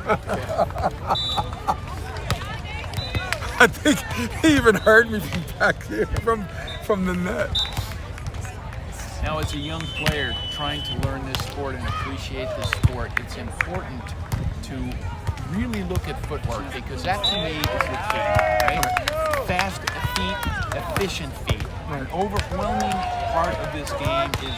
I think he even heard me from back here, from the net. Now, as a young player trying to learn this sport and appreciate this sport, it's important to really look at footwork, because that to me is the key, right? Fast feet, efficient feet. An overwhelming part of this game is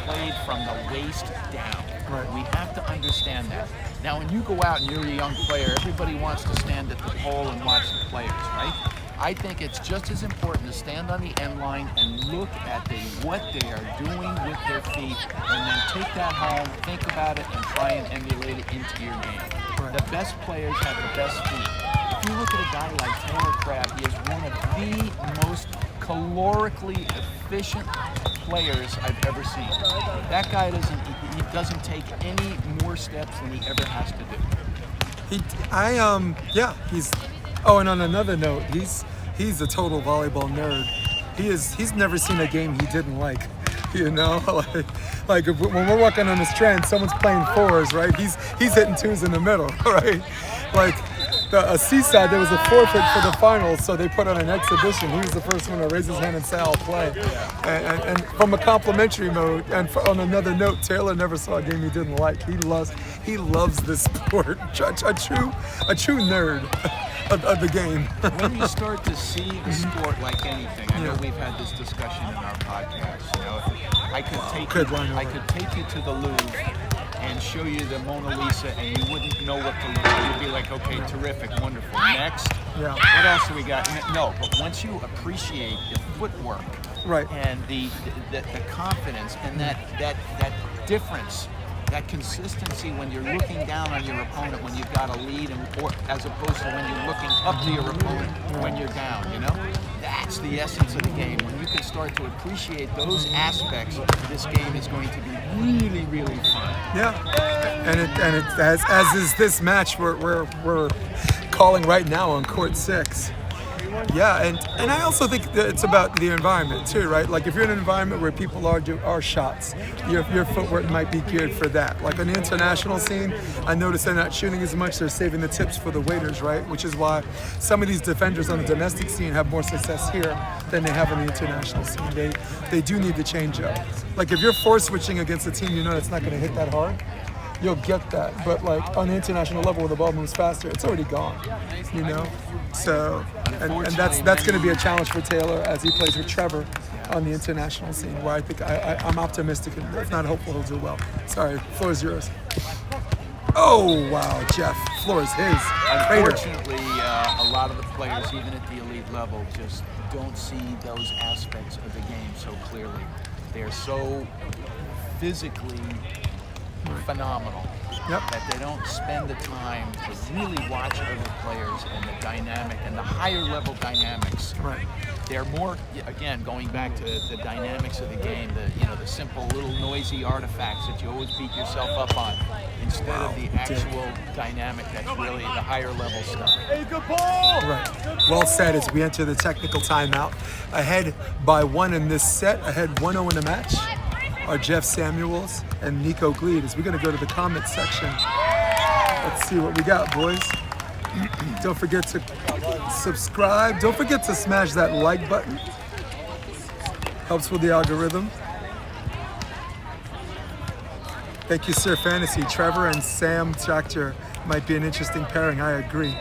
played from the waist down. Right. We have to understand that. Now, when you go out and you're a young player, everybody wants to stand at the pole and watch the players, right? I think it's just as important to stand on the end line and look at what they are doing with their feet, and then take that home, think about it, and try and emulate it into your game. Right. The best players have the best feet. If you look at a guy like Taylor Crabb, he is one of the most calorically efficient players I've ever seen. That guy doesn't take any more steps than he ever has to do. And on another note, he's a total volleyball nerd. He's never seen a game he didn't like. You know, like when we're walking on the strand, someone's playing fours, right? He's hitting twos in the middle, right? Like a Seaside, there was a forfeit for the finals, so they put on an exhibition. He was the first one to raise his hand and say, "I'll play." And from a complimentary mode, and on another note, Taylor never saw a game he didn't like. He loves this sport. A true nerd of the game. When you start to see the sport like anything, I know we've had this discussion in our podcast. You know, I could take you to the Louvre and show you the Mona Lisa, and you wouldn't know what to look at. You'd be like, okay, terrific, wonderful. Next, what else do we got? No, but once you appreciate the footwork, right, and the confidence, and that difference, that consistency when you're looking down on your opponent when you've got a lead, or as opposed to when you're looking up to your opponent when you're down, you know? That that's the essence of the game. When you can start to appreciate those aspects, this game is going to be really, really fun. Yeah, and it as is this match we're calling right now on court 6. Yeah, and I also think that it's about the environment too, right? Like if you're in an environment where people are shots, your footwork might be geared for that. Like on the international scene, I noticed they're not shooting as much, they're saving the tips for the waiters, right? Which is why some of these defenders on the domestic scene have more success here than they have on the international scene. They do need to change up. Like if you're force switching against a team you know that's not going to hit that hard, you'll get that. But like on the international level where the ball moves faster, it's already gone, you know? So, and that's going to be a challenge for Taylor as he plays with Trevor on the international scene, where I think I'm optimistic, and if not hopeful, he'll do well. Sorry, floor is yours. Oh, wow, Jeff, floor is his. Unfortunately, a lot of the players, even at the elite level, just don't see those aspects of the game so clearly. They're so physically phenomenal that they don't spend the time to really watch other players and the dynamic and the higher level dynamics. Right. They're more, again, going back to the dynamics of the game, the simple little noisy artifacts that you always beat yourself up on, instead of the actual dynamic that's really the higher level stuff. Hey, good ball! Right. Well said as we enter the technical timeout. Ahead by 1 in this set, ahead 1-0 in the match are Jeff Samuels and Nico Gleed. As we're going to go to the comments section. Let's see what we got, boys. Don't forget to subscribe. Don't forget to smash that like button. Helps with the algorithm. Thank you, Sir Fantasy. Trevor and Sam Tractor might be an interesting pairing. I agree.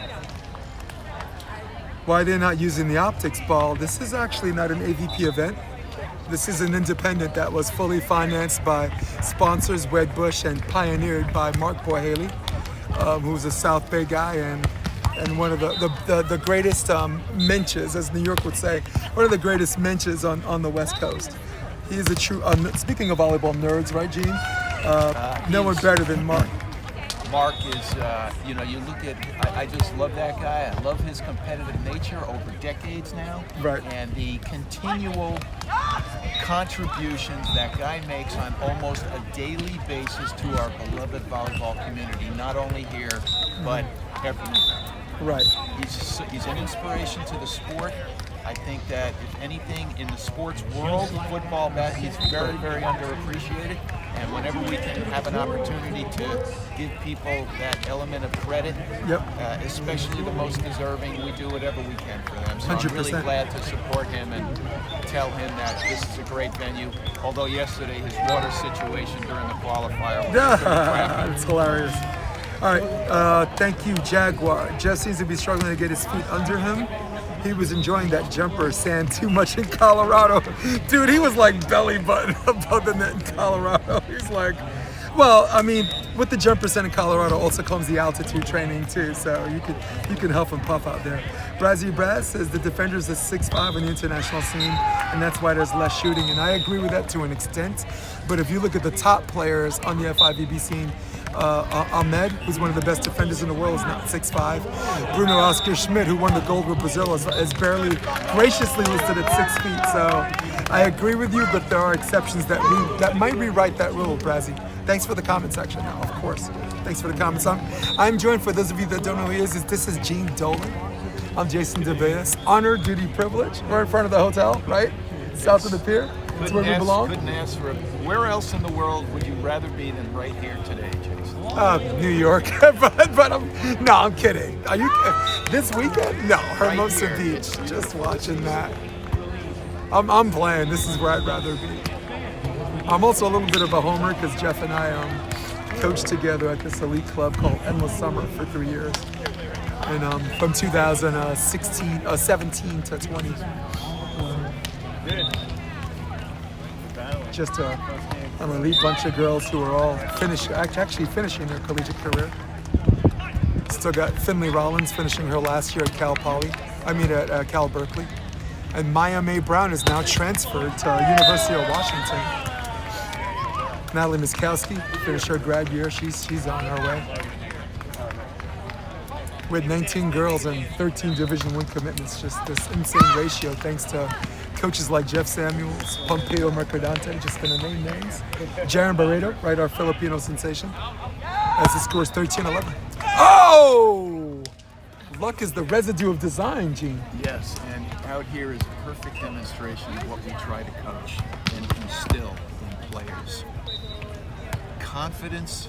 Why they're not using the optics ball? This is actually not an AVP event. This is an independent that was fully financed by sponsors Wedbush and pioneered by Mark Boyhaley, who's a South Bay guy and one of the greatest menches, as New York would say, one of the greatest menches on the West Coast. He is a true, speaking of volleyball nerds, right, Gene? No one better than Mark. Mark is, you look at, I just love that guy. I love his competitive nature over decades now. Right. And the continual contributions that guy makes on almost a daily basis to our beloved volleyball community, not only here, but everywhere. Right. He's an inspiration to the sport. I think that if anything in the sports world, football, he's very, very underappreciated. And whenever we can have an opportunity to give people that element of credit, especially the most deserving, we do whatever we can for them. So 100%. I'm really glad to support him and tell him that this is a great venue. Although yesterday his water situation during the qualifier was it's hilarious. All right, thank you, Jaguar. Jeff seems to be struggling to get his feet under him. He was enjoying that jumper sand too much in Colorado. Dude, he was like belly button above the net in Colorado. He's like, well, I mean, with the jumper sand in Colorado also comes the altitude training too, so you can help him puff out there. Brazzy Braz says the defenders is 6'5" in the international scene, and that's why there's less shooting, and I agree with that to an extent. But if you look at the top players on the FIVB scene, Ahmed, who's one of the best defenders in the world, is not 6'5". Bruno Oscar Schmidt, who won the gold with Brazil, is barely graciously listed at 6 feet. So I agree with you, but there are exceptions that might rewrite that rule, Brazzy. Thanks for the comment section now, of course. Thanks for the comments. I'm joined, for those of you that don't know who he is this is Gene Dolan. I'm Jason DeVeas. Honor, duty, privilege. We're in front of the hotel, right? South of the pier. That's where we belong. Couldn't ask for where else in the world would you rather be than right here today, Jason? New York, but I'm kidding. Are you this weekend? No, Hermosa Beach. Just watching that. I'm playing. This is where I'd rather be. I'm also a little bit of a homer because Jeff and I coached together at this elite club called Endless Summer for 3 years, and from 2017 to 20. Just an elite bunch of girls who are all actually finishing their collegiate career. Still got Finley Rollins finishing her last year at at Cal Berkeley. And Maya Mae Brown is now transferred to University of Washington. Natalie Miskowski finished her grad year. She's on her way. with 19 girls and 13 Division I commitments. Just this insane ratio thanks to coaches like Jeff Samuels, Pompeo Mercadante, just gonna name names. Jaron Barreto, right, our Filipino sensation, as the score is 13-11. Oh! Luck is the residue of design, Gene. Yes, and out here is a perfect demonstration of what we try to coach and instill in players. Confidence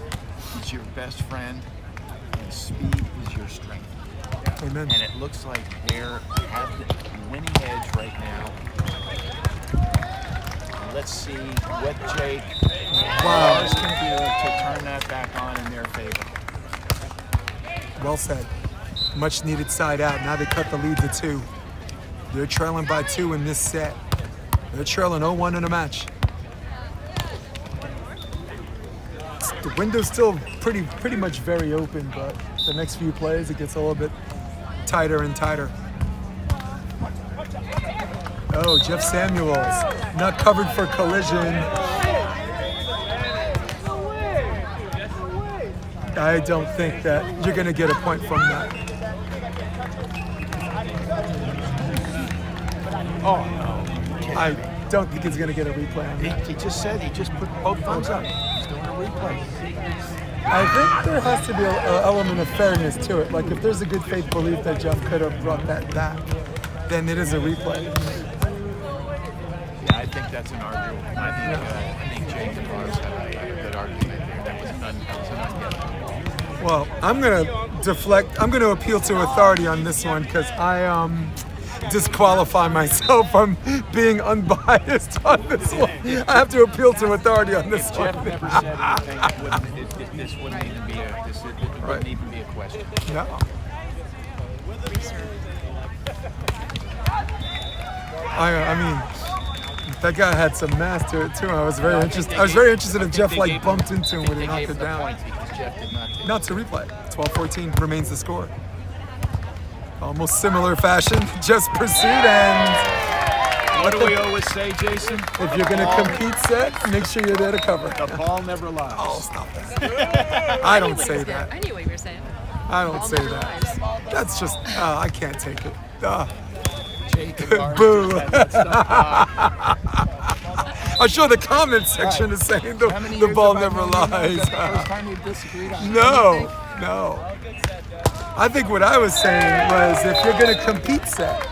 is your best friend, and speed is your strength. Amen. And it looks like they're at the winning edge right now. Let's see what Jake Lars can do to turn that back on in their favor. Well said. Much needed side out. Now they cut the lead to 2. They're trailing by 2 in this set. They're trailing 0-1 in a match. The window's still pretty much very open, but the next few plays it gets a little bit tighter and tighter. Oh, Jeff Samuels not covered for collision. I don't think that you're going to get a point from that. Oh, no. I don't think he's going to get a replay on that. He just said he just put both thumbs up. He's doing a replay. I think there has to be an element of fairness to it. Like if there's a good faith belief that Jeff could have brought that back, then it is a replay. Yeah, I think that's an argument. I think Jake and Lars had a good argument there. That was an ungettable. Well, I'm going to deflect. I'm going to appeal to authority on this one because I disqualify myself from being unbiased on this one. I have to appeal to authority on this one. Jeff never said anything. This wouldn't even be a question. Yeah. I mean, that guy had some mass to it too. I was very interested. I was very interested if Jeff like bumped into him when he knocked it down. Not to replay. 12-14 remains the score. Almost similar fashion, just pursuit and. What do we always say, Jason? If you're going to compete set, make sure you're there to cover. The ball never lies. Oh, stop that. I don't say that. I knew what you were saying. I don't Ball say never that. lies. That's just, I can't take it. Jake and Lars Boo. just had that stuff. I'm sure the comment section is saying the ball never lies. Is that the first time you disagreed on No. I think what I was saying was if you're going to compete set,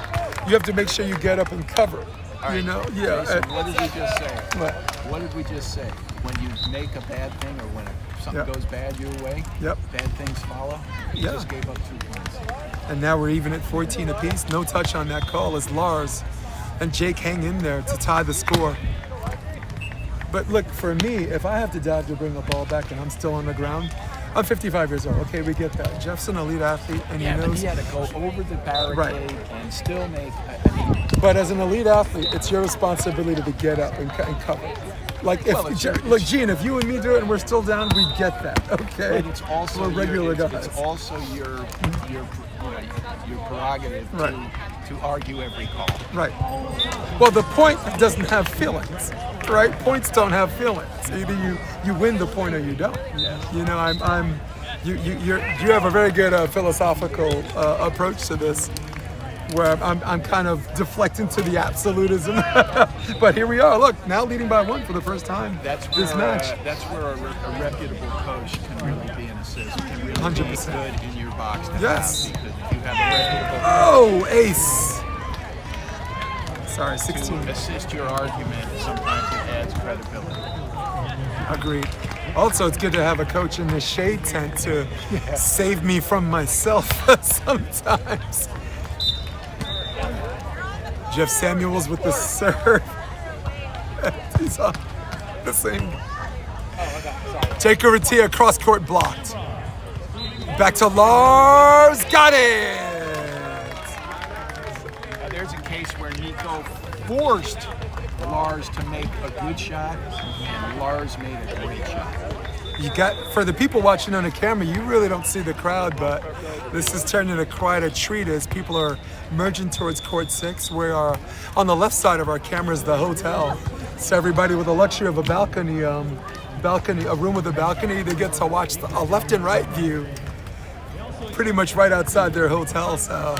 you have to make sure you get up and cover. You know? Yeah. Jason, what did we just say? What? What did we just say? When you make a bad thing or when something goes bad your way, Yep. bad things follow. You Yeah. just gave up 2 points. And now we're even at 14 apiece. No touch on that call as Lars and Jake hang in there to tie the score. But look, for me, if I have to dive to bring a ball back and I'm still on the ground, I'm 55 years old. Okay, we get that. Jeff's an elite athlete, and Yeah, he but knows. he had to go over the barricade Right. and still make. I mean, But as an elite athlete, it's your responsibility to get up and cover. Like if, Well, it's- look, Gene, if you and me do it and we're still down, we get that. Okay, but it's also we're regular your, guys. It's also your prerogative Right. to argue every call. Right. Well, the point doesn't have feelings, right? Points don't have feelings. Either you win the point or you don't. Yeah. You know, you have a very good philosophical approach to this, where I'm kind of deflecting to the absolutism. But here we are. Look, now leading by 1 for the first time this match. That's where a reputable coach can really be an assist. Can really 100%. be good in your box. To Yes. have, because if you have a reputable Oh, ace. Sorry, to 16. assist your argument, sometimes it adds credibility. Agreed. Also, it's good to have a coach in the shade tent to save me from myself sometimes. Jeff Samuels with the serve. He's on the same. Jake Urrutia cross court blocked. Back to Lars. Got it. Now, there's a case where Nico forced Lars to make a good shot, and Lars made a great shot. You got, for the people watching on the camera, you really don't see the crowd, but this is turning into quite a treat as people are merging towards court 6. We are on the left side of our camera is the hotel. So everybody with the luxury of a balcony, a room with a balcony, they get to watch a left and right view. pretty much right outside their hotel, so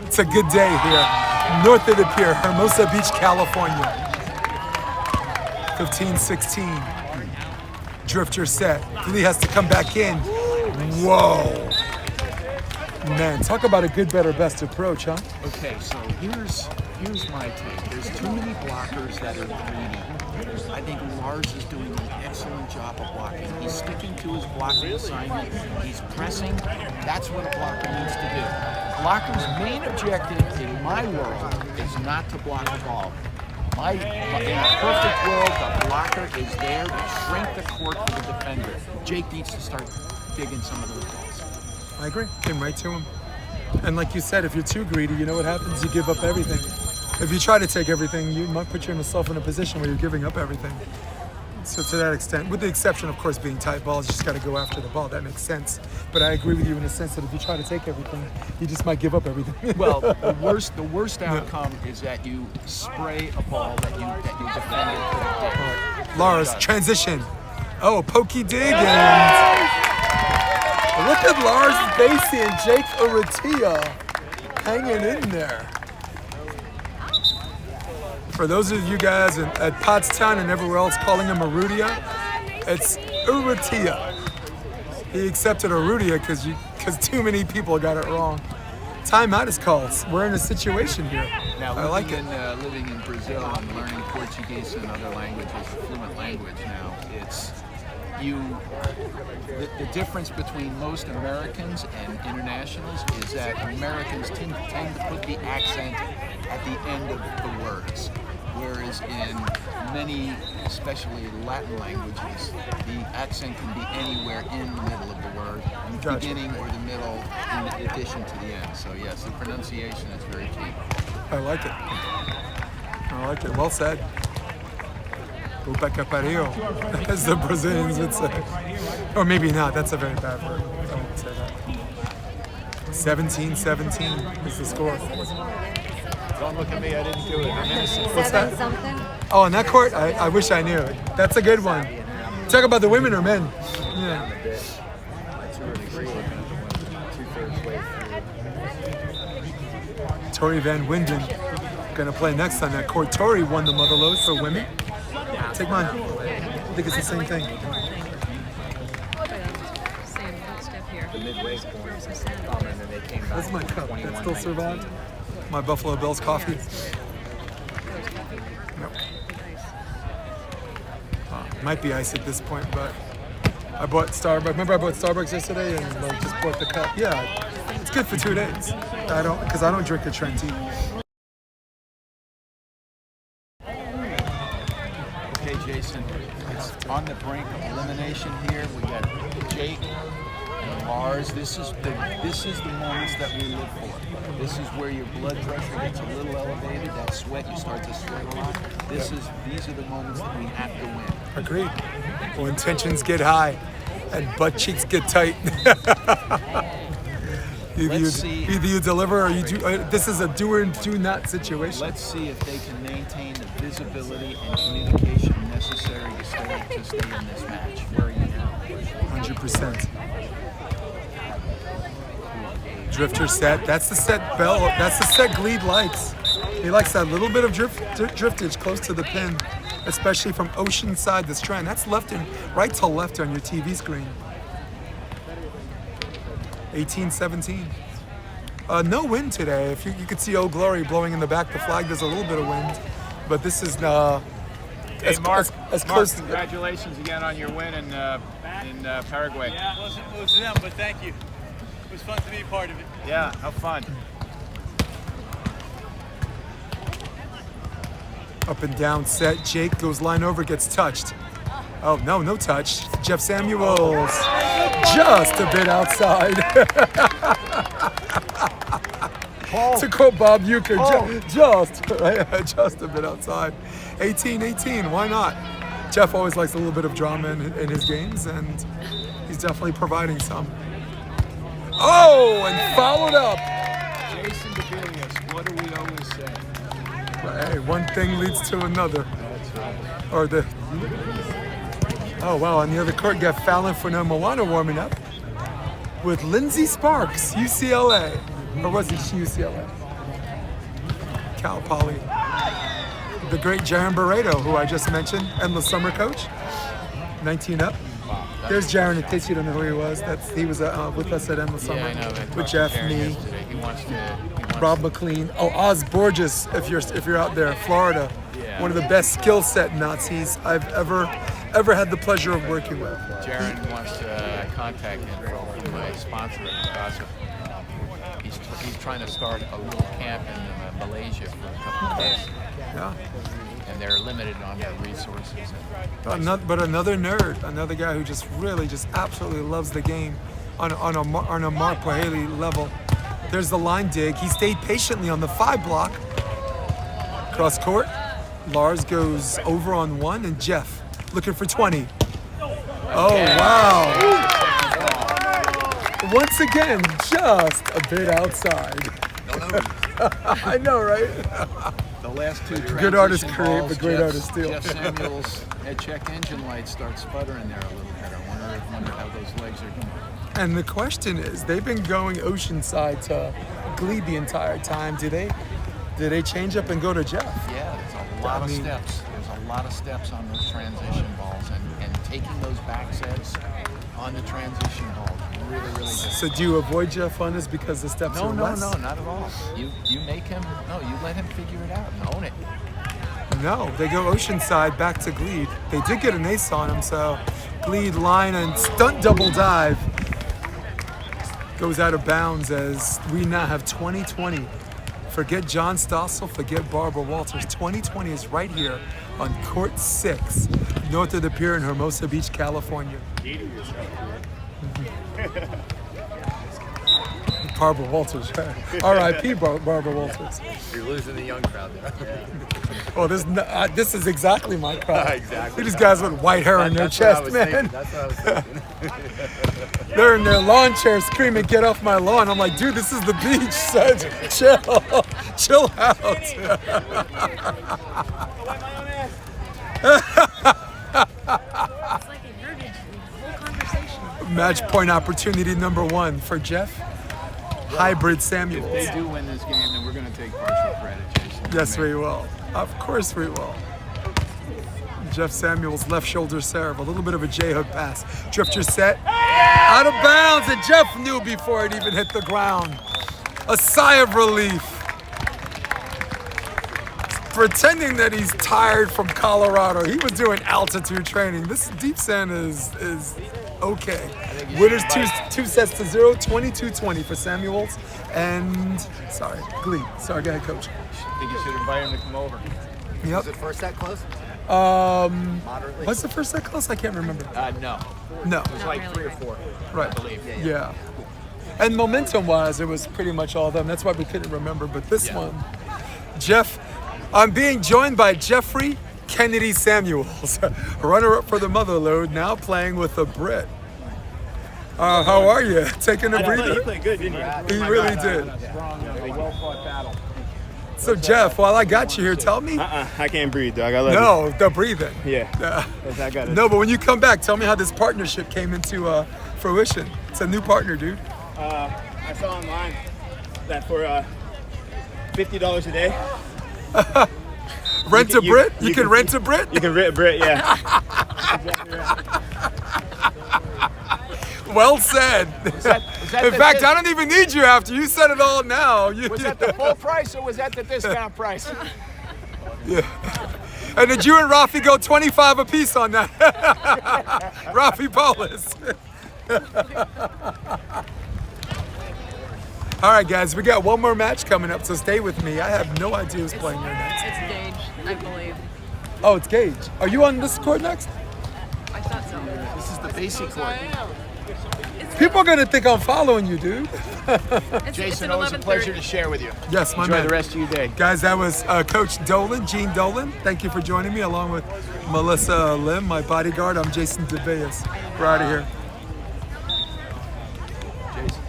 it's a good day here. North of the pier, Hermosa Beach, California. 15-16. Drifter set. Gleed has to come back in. Whoa. Man, talk about a good, better, best approach, huh? Okay, so here's my take. There's too many blockers that are greedy. I think Lars is doing an excellent job of blocking. He's sticking to his blocking assignment. He's pressing. That's what a blocker needs to do. Blocker's main objective in my world is not to block the ball. In a perfect world, the blocker is there to shrink the court for the defender. Jake needs to start digging some of those balls. I agree. Came right to him. And like you said, if you're too greedy, you know what happens? You give up everything. If you try to take everything, you might put yourself in a position where you're giving up everything. So to that extent, with the exception, of course, being tight balls, you just got to go after the ball. That makes sense. But I agree with you in the sense that if you try to take everything, you just might give up everything. Well, the worst outcome is that you spray a ball that your defender could have digged. Lars, transition. Oh, pokey dig, and look at Lars, Basey, and Jake Urrutia hanging in there. For those of you guys at Pottstown and everywhere else calling him Urrutia, it's Urrutia. He accepted Urrutia because too many people got it wrong. Timeout is called. We're in a situation here. Now, I like it. Living in Brazil and learning Portuguese and other languages, a fluent language now, it's the difference between most Americans and internationals is that Americans tend to put the accent at the end of the words, whereas in many, especially Latin languages, the accent can be anywhere in the middle of the word, in the beginning or the middle, in addition to the end. So yes, the pronunciation is very key. I like it. I like it. Well said. Puta que pariu, as the Brazilians would say. Or maybe not. That's a very bad word. I wouldn't say that. 17-17 is the score. Don't look at me, I didn't do it. I'm innocent. What's that? Something? Oh, in that court? I wish I knew. That's a good one. Talk about the women or men? Yeah. Tori Van Winden gonna play next on that court. Tori won the Motherlode for women. Take mine. I think it's the same thing. Same stuff here. That's my cup. That still survived. My Buffalo Bills coffee. Nope. Might be ice at this point, but I bought Starbucks. Remember I bought Starbucks yesterday and just bought the cup. Yeah, it's good for 2 days. Because I don't drink a Trenti. Okay, Jason, it's on the brink of elimination here. We got Jake and Lars. This is the moments that we live for. This is where your blood pressure gets a little elevated. That sweat, you start to sweat a lot. These are the moments that we have to win. Agreed. When tensions get high and butt cheeks get tight. Either you deliver or you do. This is a do or do not situation. Let's see if they can maintain the visibility and communication necessary to stay in this match. Where are you now? 100%. Drifter set. That's the set Bell. That's the set Gleed likes. He likes that little bit of driftage close to the pin, especially from ocean side to strand. That's right to left on your TV screen. 18-17. No wind today. If you could see Old Glory blowing in the back, the flag, there's a little bit of wind. But this is Hey, Mark, close. Congratulations again on your win in Paraguay. Yeah, it was them, but thank you. It was fun to be part of it. Yeah, how fun. Up and down set. Jake goes line over, gets touched. Oh, no touch. Jeff Samuels. Just a bit outside. To quote Bob Euchre, just a bit outside. 18-18, why not? Jeff always likes a little bit of drama in his games, and he's definitely providing some. Oh, and followed up. Jason DeBilius, what do we always say? Hey, one thing leads to another. That's right. Or the... Oh, wow, on the other court, you got Fallon for no Moana warming up. with Lindsey Sparks, UCLA. Or was he UCLA? Cal Poly. The great Jaron Barreto, who I just mentioned, endless summer coach. 19 up. There's Jaron, in case you don't know who he was. He was with us at Endless Summer. I know. I With Jeff, talked to Jaron me, yesterday. He wants Rob McLean. Oh, Oz Borges, if you're out there, Florida. Yeah. One of the best skill set Nazis I've ever had the pleasure of working with. Jaron wants contact info from my sponsor because he's trying to start a little camp in Malaysia for a couple of days. Yeah. And they're limited on their resources. But another nerd, another guy who just absolutely loves the game on a Mark Paheli level. There's the line dig. He stayed patiently on the 5 block. Cross court. Lars goes over on 1, and Jeff looking for 20. Oh, wow. Once again, just a bit outside. I know, right? The last two Good artists transition create, balls, but great artists steal. Jeff Samuels' head check engine lights start sputtering there a little bit. I wonder how those legs are doing. And the question is, they've been going Oceanside to Gleed the entire time. Do they change up and go to Jeff? Yeah, there's a lot of steps. There's a lot of steps on those transition balls, and taking those back sets on the transition balls really difficult. So do you avoid Jeff on this because the steps are less? No, not at all. You make him, you let him figure it out and own it. No, they go Oceanside back to Gleed. They did get an ace on him, so Gleed line and stunt double dive goes out of bounds as we now have 2020. Forget John Stossel, forget Barbara Walters. 2020 is right here on court 6, north of the pier in Hermosa Beach, California. Barbara Walters, R.I.P. Barbara Walters. You're losing the young crowd there. Oh, this is exactly my crowd. Exactly. These guys with white hair on their chest, man. That's what I was thinking. They're in their lawn chairs screaming, "Get off my lawn!" I'm like, dude, this is the beach. So chill out. Match point opportunity number 1 for Jeff. Hybrid Samuels. If they do win this game, then we're going to take partial credit, Jason. Yes, we will. Of course we will. Jeff Samuels, left shoulder serve. A little bit of a J-hook pass. Drifter set. Out of bounds, and Jeff knew before it even hit the ground. A sigh of relief. Pretending that he's tired from Colorado. He was doing altitude training. This deep sand is okay. Winners 2-0, 22-20 for Samuels and, Gleed. Sorry, go ahead, Coach. I think you should invite him to come over. Yep. Was it first that close? Moderately. What's the first set close? I can't remember. No. No. It was like 3 or 4, Right. I believe. Yeah. And momentum-wise, it was pretty much all of them. That's why we couldn't remember. But this one, Jeff, I'm being joined by Jeffrey Kennedy Samuels, runner-up for the Motherlode, now playing with a Brit. How are you? Taking a breather? He played good, didn't he? He really did. Well-fought battle. So Jeff, while I got you here, tell me. I can't breathe, dog. I love No, the breathing. you. Yeah. I got it. No, but when you come back, tell me how this partnership came into fruition. It's a new partner, dude. I saw online that for $50 a day. Rent a Brit? You can rent a Brit? You can rent a Brit, yeah. Well said. In fact, I don't even need you after. You said it all now. Was that the full price or was that the discount price? Yeah. And did you and Rafi go 25 apiece on that? Rafi Polis. All right, guys, we got one more match coming up, so stay with me. I have no idea who's playing here next. It's Gage, I believe. Oh, it's Gage. Are you on this court next? I thought so. This is the Basey court. People are going to think I'm following you, dude. Jason, always a pleasure to share with you. Yes, my Enjoy man. the rest of your day. Guys, that was Coach Dolan, Gene Dolan. Thank you for joining me, along with Melissa Lim, my bodyguard. I'm Jason DeVeas. We're out of here. Jason,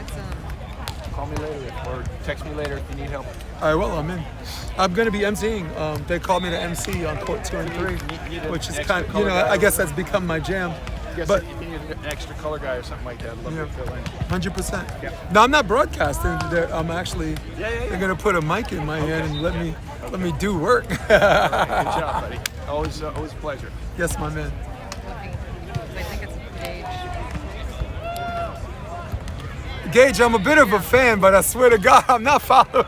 call me later or text me later if you need help. All right, well, I'm in. I'm going to be emceeing. They called me to MC on court 2 and 3, which is kind of, I guess that's become my jam. But an extra color guy or something like that. I'd love Yeah. to fill in. 100%. No, I'm not broadcasting. I'm actually. Yeah. They're gonna put a mic in my hand and let me do work. Good job, buddy. Always a pleasure. Yes, my man. I think it's Gage. Gage, I'm a bit of a fan, but I swear to God, I'm not following.